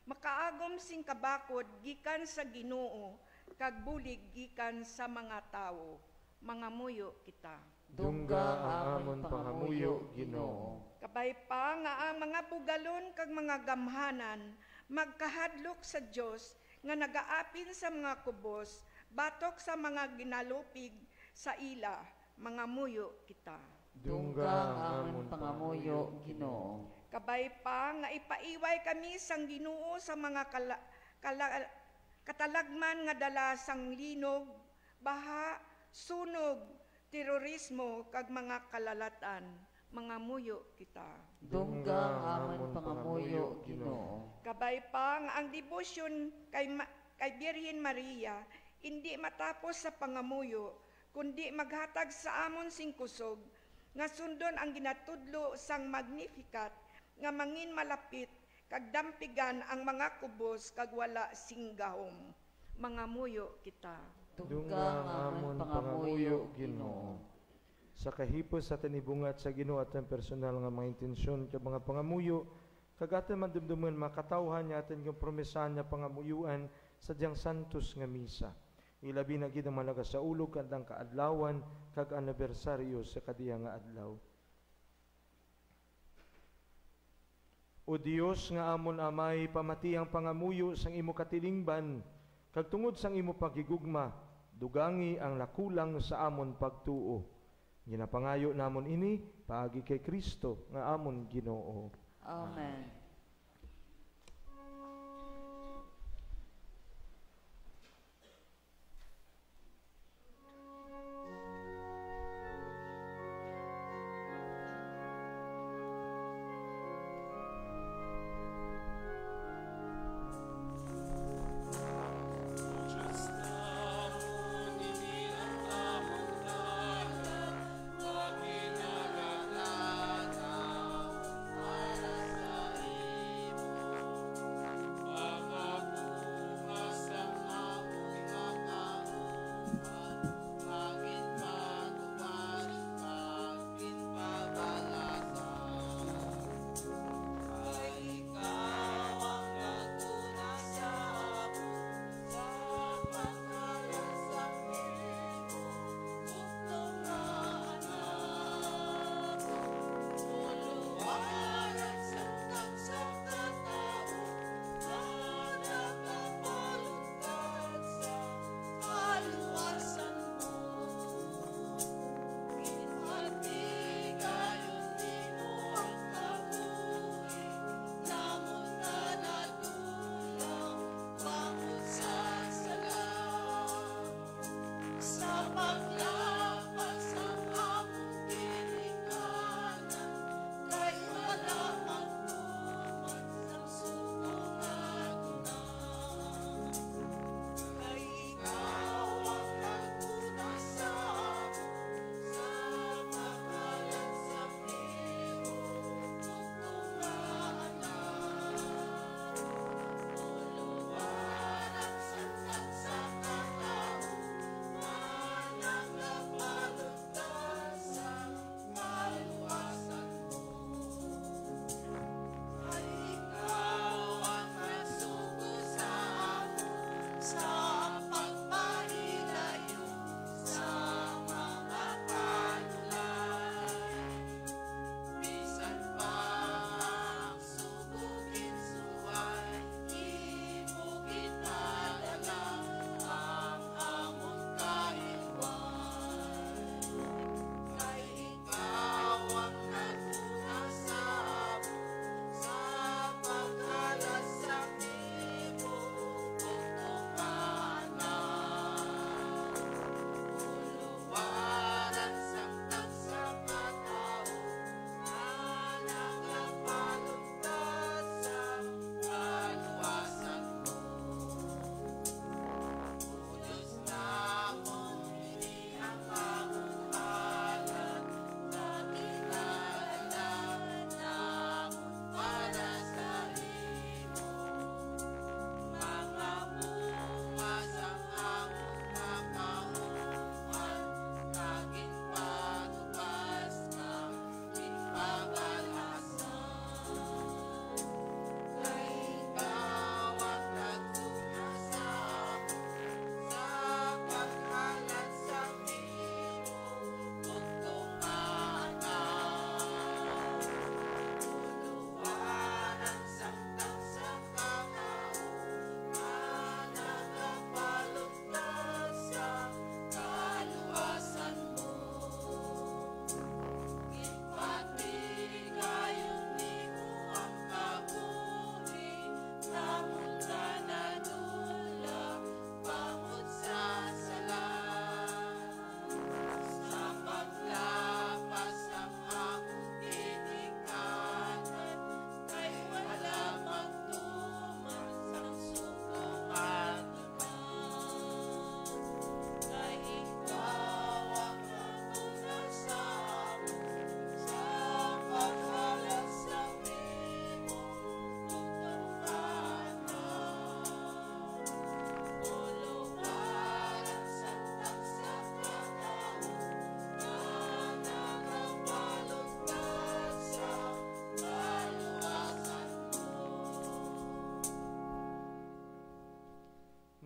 Makaagom sing kabakod gikan sa Ginoo, kag bulig gikan sa mga tawo. Mga muyo kita. Dungga ang amon pangamuyo Ginoo. Kabay pa nga ang mga bugalon kag mga gamhanan magkahadlok sa Dios nga nagaapin sa mga kubos, batok sa mga ginalupig sa ila. Mga muyo kita. Dungga ang amon pangamuyo Ginoo. Kabay pa nga ipaiway kami sang Ginoo sa mga katalagman nga dala sang linog, baha, sunog, terorismo kag mga kalalatan. Mga muyo kita. Dungga ang amon pangamuyo Ginoo. Kabay pa nga ang debosyon kay Birhen Maria hindi matapos sa pangamuyo, kundi maghatag sa amon sing kusog nga sundon ang ginatudlo sang Magnificat nga mangin malapit kag dampigan ang mga kubos kag wala singgahom. Mga muyo kita. Dungga ang amon pangamuyo Ginoo. Sa kahipos sa tanibungat sa Ginoo at ang personal nga mga intensyon kag mga pangamuyo, kag aton mandumduman makatawhan niya aton yung promesahan niya pangamuyuan sa diyang santos nga misa. Ilabi na gid ang mga nagasaulog kandang kaadlawan kag anibersaryo sa kadiyang nga adlaw. O Dios nga amon amay, pamati ang pangamuyo sang imo katilingban, kag tungod sang imo pagigugma, dugangi ang nakulang sa amon pagtuo. Ginapangayo namon ini, paagi kay Kristo nga amon Ginoo. Amen.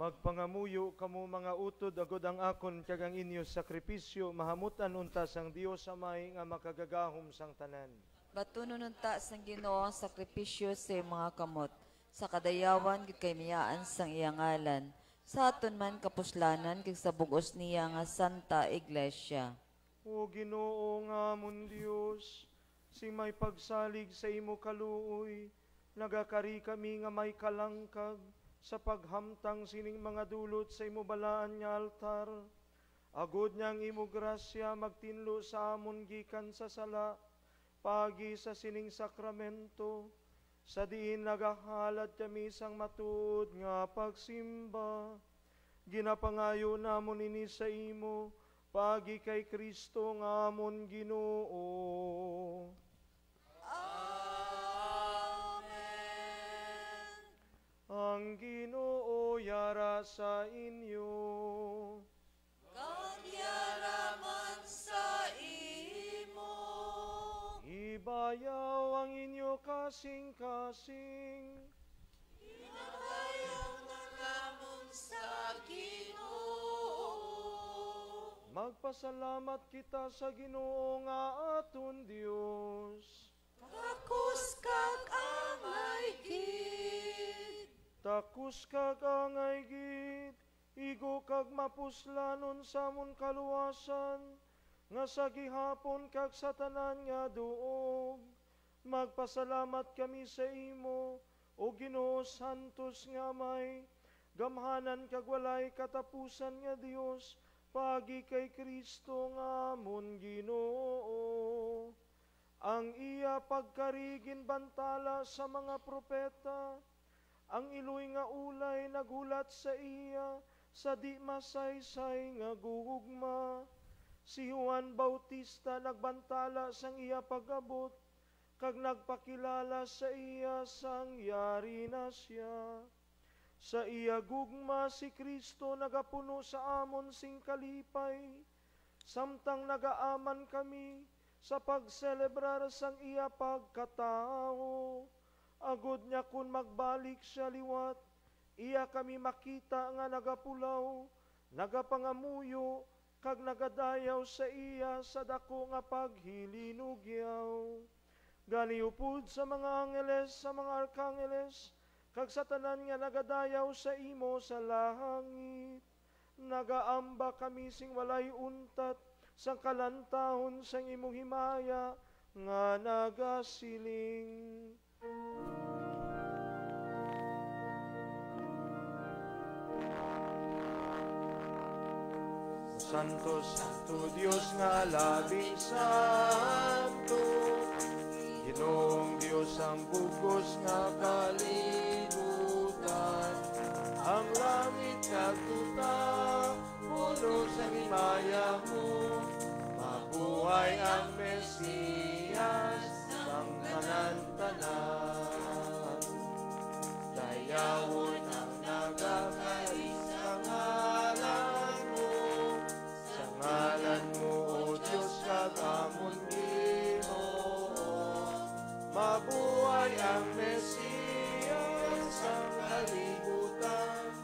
Magpangamuyo kamo mga utod agod ang akon kag ang inyo sakripisyo mahamutan unta sang Dios Amay nga makagagahom sang tanan. Batunon unta sang Ginoo ang sakripisyo sa mga kamot, sa kadayawan gid kay miyaan sang iyang ngalan, sa aton man kapuslanan kag sa bugos niya nga Santa Iglesia. O Ginoo nga amon Dios, sing may pagsalig sa imo kaluoy, nagakari kami nga may kalangkag sa paghamtang sining mga dulot sa imo balaan nga altar. Agod niyang imo grasya magtinlo sa amon gikan sa sala, pagi sa sining sakramento, sa diin nagahalad kami sang matuod nga pagsimba. Ginapangayo namon ini sa imo, pagi kay Kristo nga amon Ginoo. Ang Ginoo yara sa inyo. Kagyaraman sa imo. Ibayaw ang inyo kasing-kasing. Inabayaw na namon sa Ginoo. Magpasalamat kita sa Ginoo nga aton Dios. Takus kag angay gid. Takus kag angay gid, igo kag mapuslanon sa amon kaluwasan, nga sa gihapon kag sa tanan nga duog. Magpasalamat kami sa imo, o Ginoo Santos nga may, gamhanan kag walay katapusan nga Dios, pagi kay Kristo nga amon Ginoo. Ang iya pagkarigin bantala sa mga propeta, ang iloy nga ulay nagulat sa iya, sa di masaysay nga gugugma. Si Juan Bautista nagbantala sang iya pag-abot, kag nagpakilala sa iya sang yari na siya. Sa iya gugma si Kristo nagapuno sa amon sing kalipay, samtang nagaaman kami sa pagselebrar sang iya pagkatao. Agod niya kun magbalik siya liwat, iya kami makita nga nagapulaw, nagapangamuyo, kag nagadayaw sa iya sa dako nga paghilinugyaw. Ganiupod sa mga angeles, sa mga arkangeles, kag sa tanan nga nagadayaw sa imo sa langit. Nagaamba kami sing walay untat, sang kalantahon sang imong himaya, nga nagasiling. Santo, Santo Dios nga labing santo, Ginoong Dios ang bugos nga kalibutan, ang langit kag tuta, puno sa himaya mo, mabuhay ang Mesiyas, ang tanan-tanan. Dayawon ang nagakari sa ngalan mo, sa ngalan mo, O Diyos, kag amon Ginoo. Mabuhay ang Mesiyas, ang kalibutan,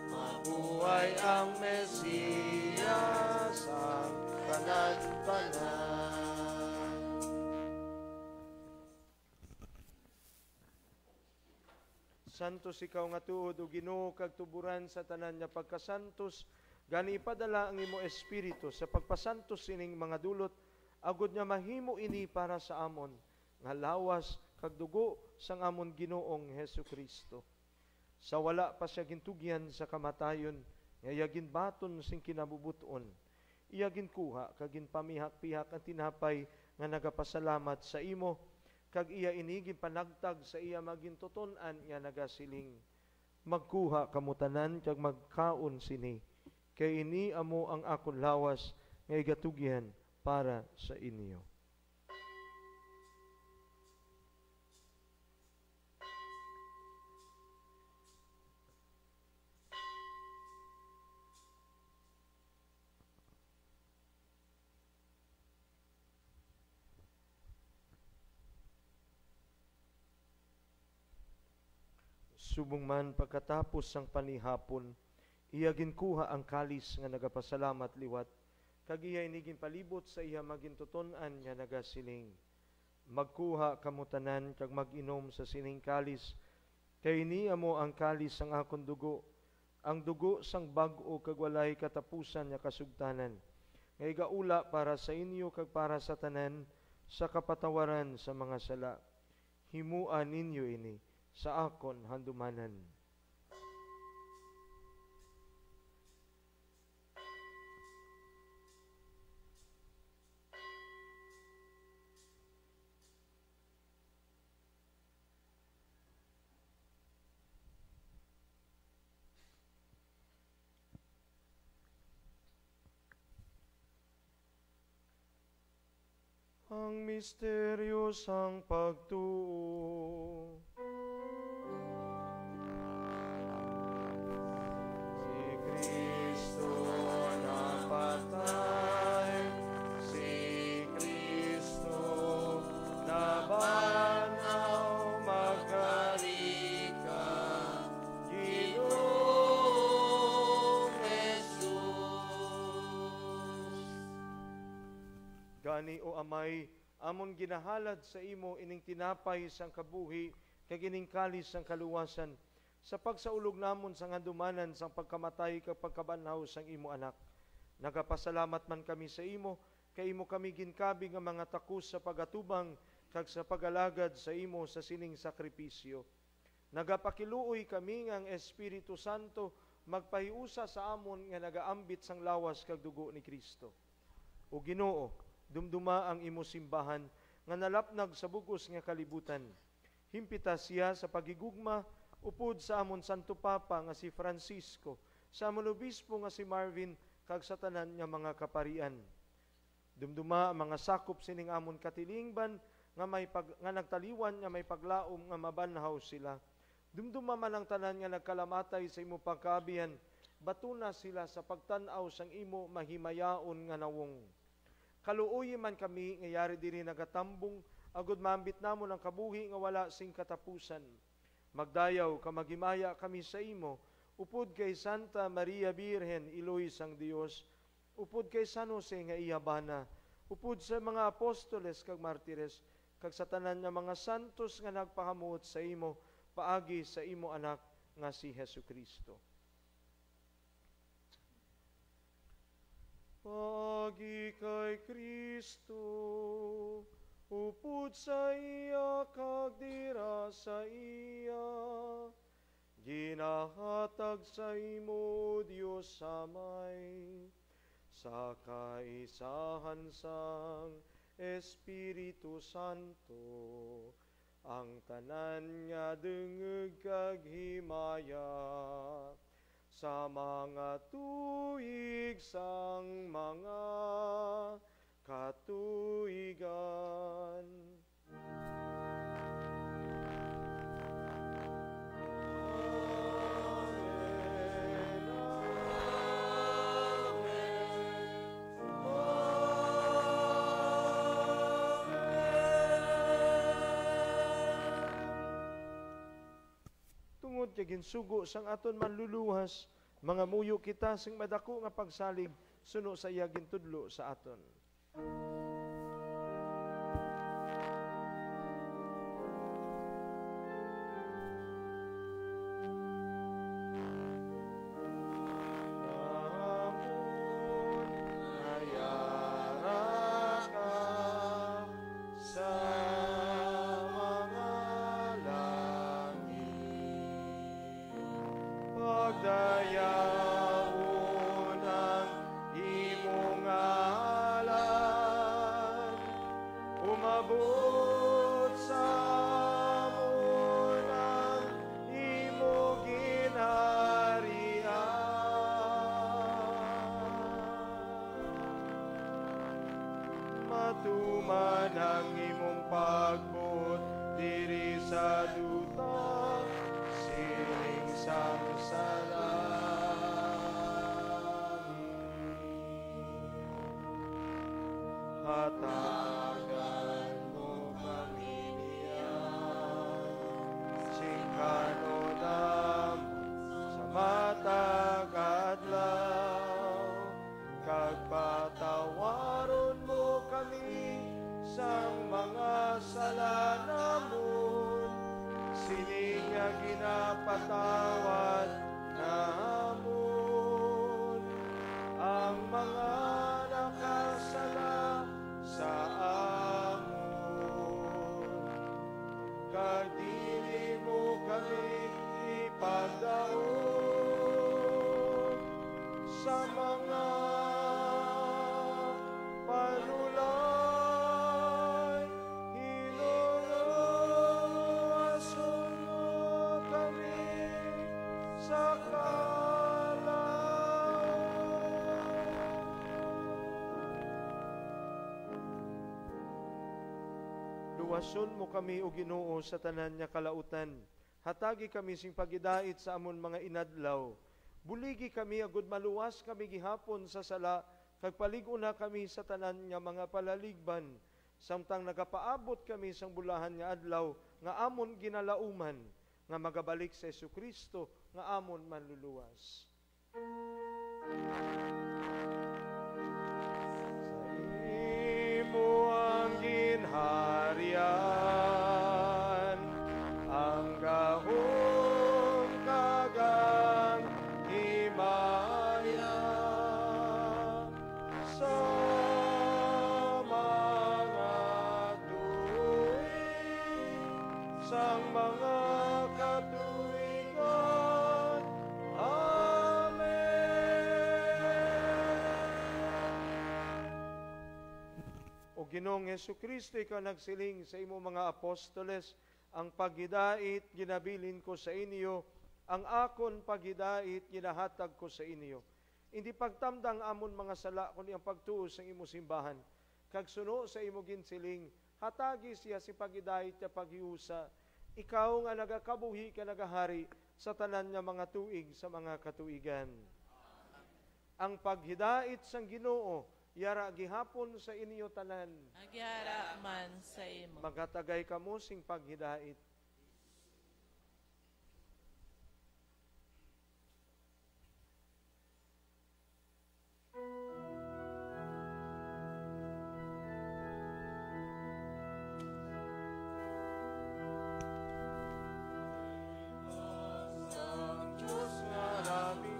mabuhay ang Mesiyas, ang tanan-tanan. Santos ikaw nga tuod o Ginoo kag tuburan sa tanan nga pagkasantos, gani ipadala ang imo espiritu sa pagpasantos sining mga dulot, agod nga mahimo ini para sa amon, nga lawas kag dugo sang amon Ginoong Hesukristo. Sa wala pa siya gintugyan sa kamatayon, nga yagin baton sing kinabubuton, iyagin kuha kag ginpamihak-pihak ang tinapay nga nagapasalamat sa imo, kag iya inigin panagtag sa iya magintuton-an nga nagasiling. Magkuha kamutanan kag magkaon sini, kay ini amo ang akon lawas nga igatugyan para sa inyo. Subong man pagkatapos sang panihapon, Iya ginkuha ang kalis nga nagapasalamat liwat, kag iya inigin palibot sa iya magintuton-an nga nagasiling. Magkuha kamutanan kag mag-inom sa sining kalis, kay niya mo ang kalis sang akon dugo, ang dugo sang bag-o kag walay katapusan nga kasugtanan. Nga igaula para sa inyo kag para sa tanan sa kapatawaran sa mga sala. Himuan ninyo ini sa akon handumanan. Ang misteryosang pagtuo. Si Kristo napatay, si Kristo nabanaw, magkalika, Ginoong Jesus. Gani o Amay, amon ginahalad sa imo ining tinapay sang kabuhi kag ining kalis sang kaluwasan sa pagsaulog namon sang handumanan sang pagkamatay kag pagkabanhaw sang imo anak. Nagapasalamat man kami sa imo kay imo kami ginkabi nga mga takos sa pagatubang kag sa pagalagad sa imo sa sining sakripisyo. Nagapakiluoy kami nga ang Espiritu Santo magpahiusa sa amon nga nagaambit sang lawas kag dugo ni Kristo. O Ginoo, dumduma ang imo simbahan nga nalapnag sa bugos nga kalibutan. Himpita siya sa pagigugma upod sa amon Santo Papa nga si Francisco, sa amon obispo nga si Marvin kag sa tanan nga mga kaparian. Dumduma ang mga sakop sining amon katilingban nga nga nagtaliwan nga may paglaom nga mabanhaw sila. Dumduma man ang tanan nga nagkalamatay sa imo pagkaabian, batuna sila sa pagtan-aw sang imo mahimayaon nga nawong. Kaluoy man kami ngayari diri nagatambong agud mambit namon ang kabuhi nga wala sing katapusan. Magdayaw ka magimaya kami sa imo upod kay Santa Maria Birhen Iloy sang Dios, upod kay San Jose nga iyabana, upod sa mga apostoles kag martires kag sa tanan nga mga santos nga nagpahamuot sa imo paagi sa imo anak nga si Hesukristo. Pagi kay Kristo, upod sa iya kag dira sa iya, ginahatag sa imo Dios Amay, sa kaisahan sang Espiritu Santo, ang tanan nga dengeg kag himaya, sa mga tuig sang mga katuigan. Tungod kay ginsugo sang aton manluluhas, mga muyo kita sing madako nga pagsalig suno sa iya gintudlo sa aton. Pagdayaon ang imong ngalan, umabot sa amon ang imong ginharian. Matuman ang imong pagbot diri sa duta, sining sang hatagan mo kami niyan, sing kanodam sa matagal patawad namon ang mga nakasala sa amon. Kag dili mo kami ipadaon sa mga panulay. Hinuluason mo kami sa luwason mo kami, o Ginoo, sa tanan nga kalautan. Hatagi kami sing pagidait sa amon mga inadlaw. Buligi kami agud maluwas kami gihapon sa sala, kag palig-una kami sa tanan nga mga palaligban. Samtang nagapaabot kami sang bulahan nga adlaw nga amon ginalauman, nga magabalik sa Jesucristo nga amon manluluwas. Sa imo ang ginharian, ang gahom kagang himaya sa mga tuig, sang mga katuigan. O Ginoong Jesucristo, ikaw nagsiling sa imo mga apostoles, ang paghidait ginabilin ko sa inyo, ang akon paghidait ginahatag ko sa inyo. Hindi pagtamdang amon mga sala, kundi ang pagtuos sa imo simbahan. Kag suno sa imo ginsiling, hatagi siya si paghidait sa paghiusa. Ikaw nga nagakabuhi ka nagahari sa tanan nga mga tuig sa mga katuigan. Ang paghidait sang Ginoo, yara gihapon sa inyo tanan. Agyara man sa imo. Magatagay kamo sing paghidait. Ang Diyos nga namin,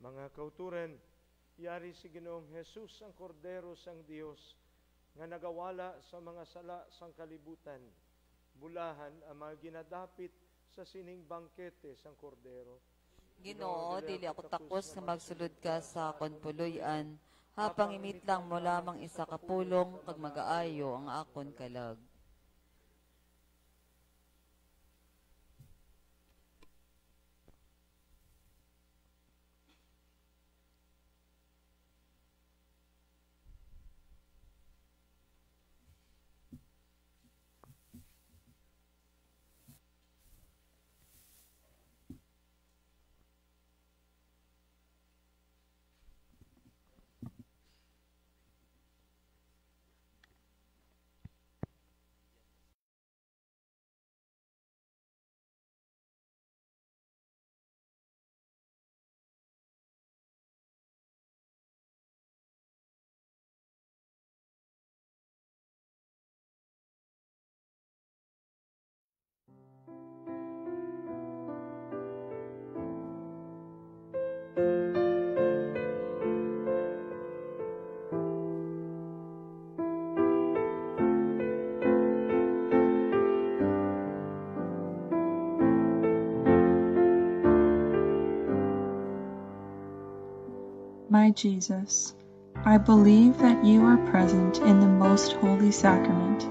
mga kauturan, yari si Ginoong Jesus ang kordero sang Dios nga nagawala sa mga sala sang kalibutan. Bulahan ang mga ginadapit sa sining bangkete sang kordero. Ginoo, dili ako takos nga magsulod ka sa akon puloy-an, hapang imitlang mo lamang isa ka pulong kag magaayo ang akon kalag. Jesus, I believe that you are present in the most holy sacrament.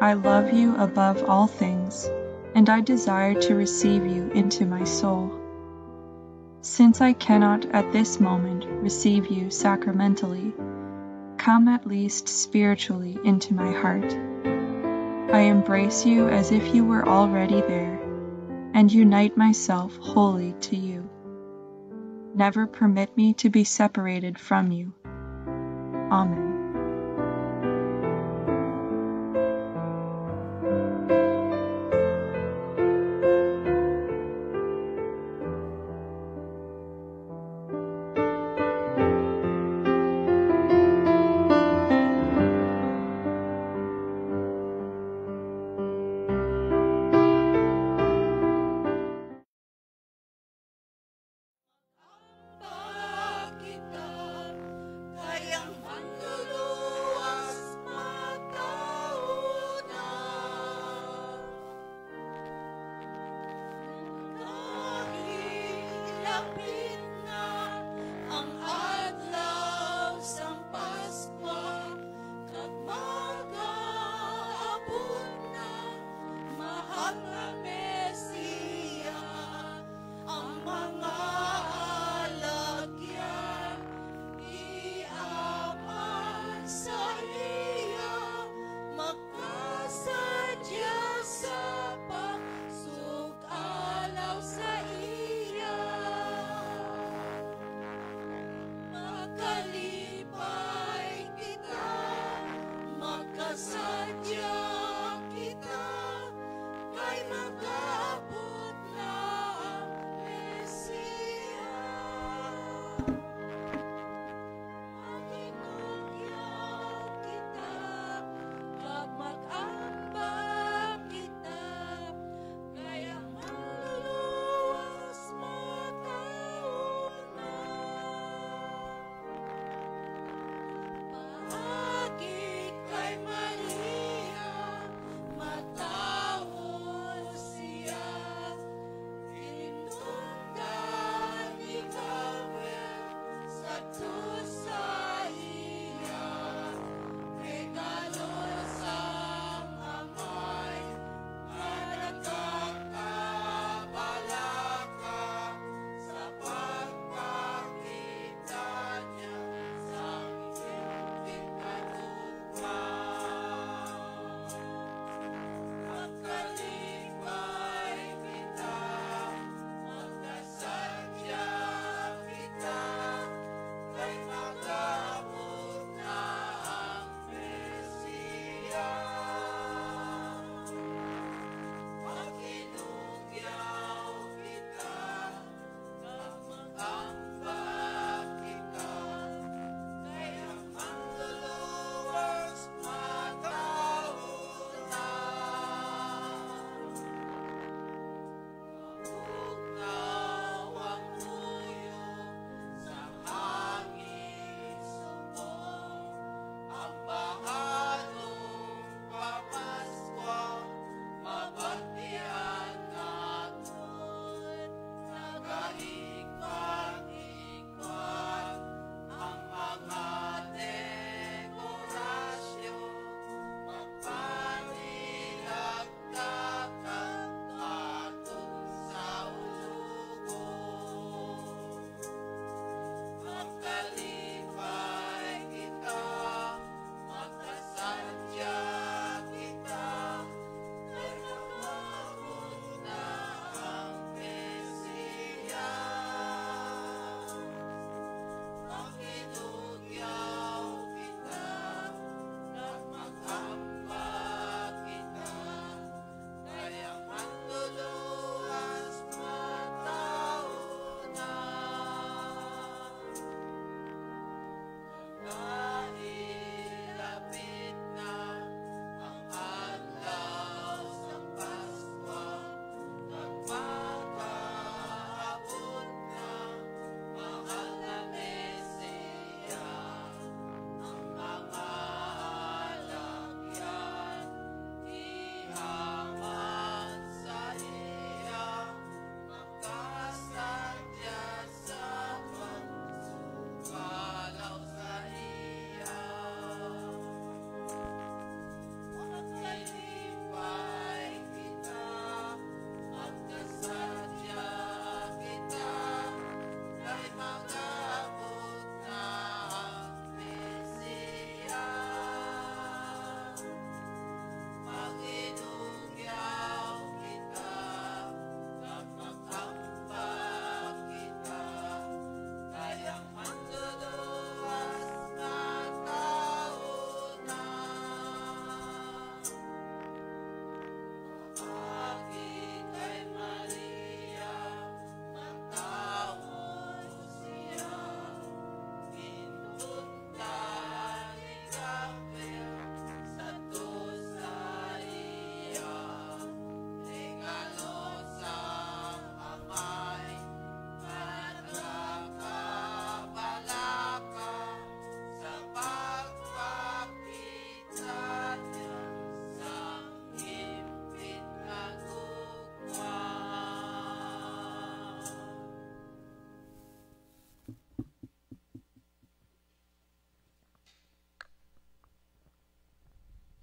I love you above all things, and I desire to receive you into my soul. Since I cannot at this moment receive you sacramentally, come at least spiritually into my heart. I embrace you as if you were already there, and unite myself wholly to you. Never permit me to be separated from you. Amen. Kita kayang manlulupay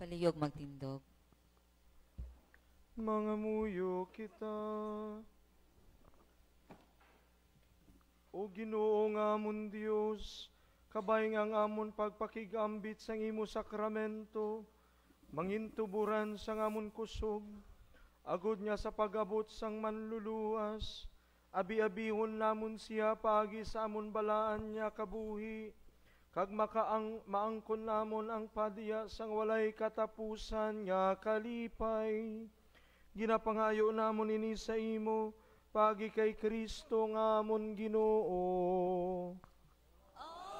Palihog magtindog. Mga muyo kita. O Ginoo nga amon Dios, kabay nga amon pagpakigambit sang imo sakramento, mangintuburan sang amon kusog, agud nga sa pag-abot sang manluluwas, abi-abihon namon siya paagi sa amon balaan niya kabuhi, kag maangkon namon ang padiya sang walay katapusan nga kalipay. Ginapangayo namon ini sa imo, pagi kay Kristo nga amon Ginoo. Amen.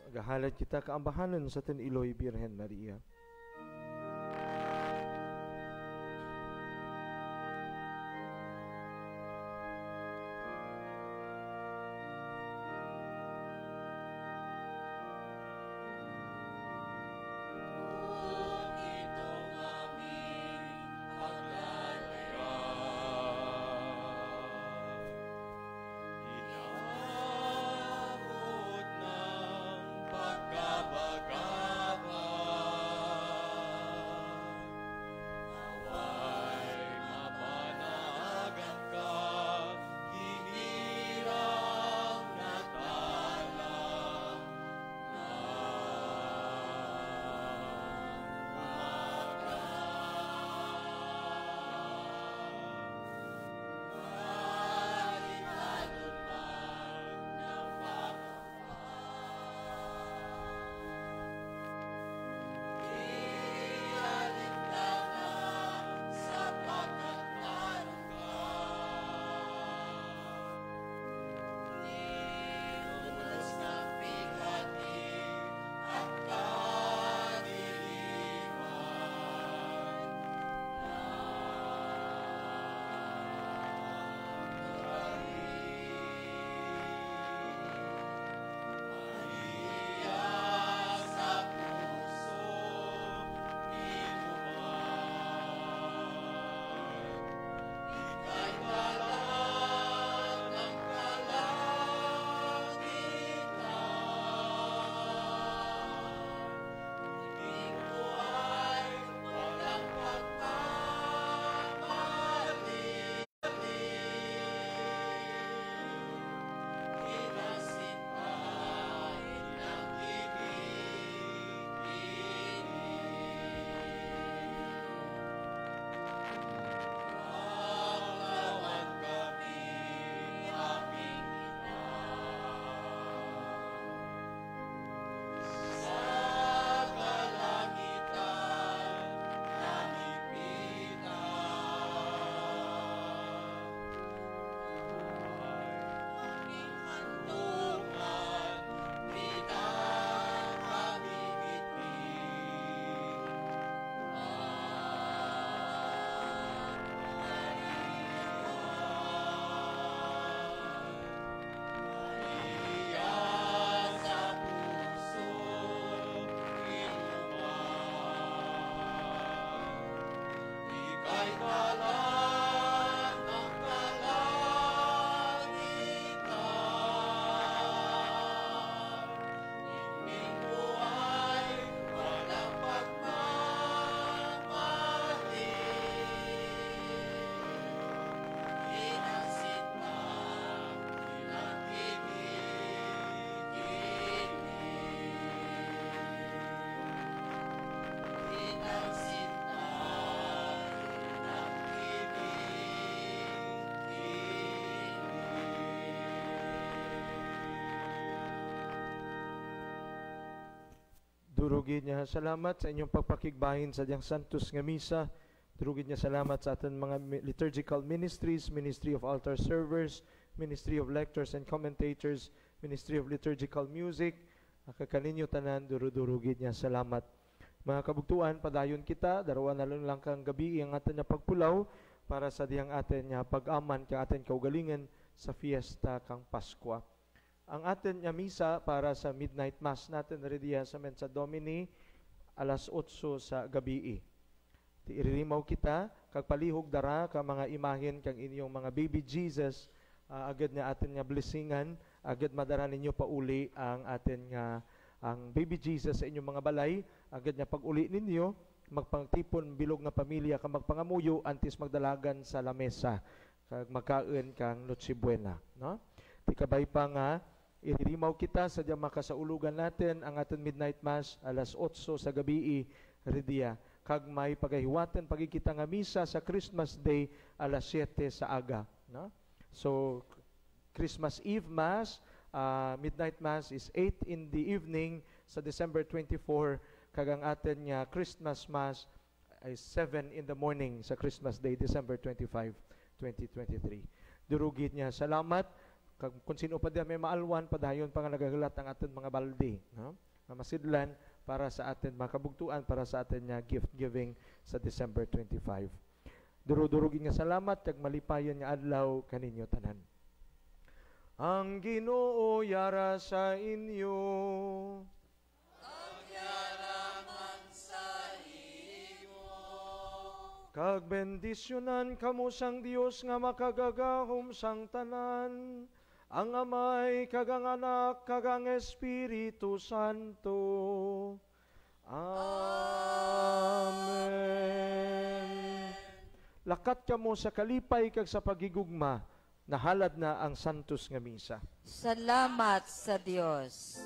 Magahalad kita kaambahanan sa atin Iloy Birhen Maria. Durugin niya salamat sa inyong pagpakigbahin sa diyang santos nga misa. Durugin niya salamat sa ating mga liturgical ministries, Ministry of Altar Servers, Ministry of Lectors and Commentators, Ministry of Liturgical Music. Kakaninyo tanan, durugin niya salamat. Mga kabugtuan, padayon kita, darawa na lang kang gabi ang atin na pagpulaw para sa diyang atin niya pag-aman kang atin kaugalingan sa fiesta kang Paskwa. Ang atin nga misa para sa midnight mass natin rediya sa Mensa Domini alas 8 sa gabi. Ti iririmaw kita kag palihog dara ka mga imahen kang inyong mga baby Jesus, agad nga atin nga blessingan, agad madara ninyo pauli ang atin nga ang baby Jesus sa inyong mga balay, agad niya pag-uli ninyo, magpangtipon bilog nga pamilya ka magpangamuyo antes magdalagan sa lamesa kag magkaon kang Noche Buena, no? Tikabay pa nga iririmaw kita sa diyang makasaulugan natin ang aton midnight mass alas 8 sa gabi redia kag may pagahiwaten pagikita nga misa sa Christmas Day alas 7 sa aga, no? So Christmas Eve mass, midnight mass is 8 in the evening sa December 24, kag ang atin nga Christmas mass ay 7 in the morning sa Christmas Day December 25, 2023. Durugid niya salamat kag kung sino pa diyan may maalwan padayon pa nga nagagalat ang aton mga balde, no? Nga masidlan para sa atin makabugtuan para sa atin nga gift giving sa December 25. Durugid nga salamat kag malipayon nga adlaw kaninyo tanan. Ang Ginoo yara sa inyo. Ang yaraman sa imo. Kag bendisyonan kamo sang Dios nga makagagahom sang tanan, ang Amay kag ang Anak kag ang Espiritu Santo. Amen. Lakat kamo sa kalipay kag sa pagigugma, nahalad na ang santos nga misa. Salamat sa Dios.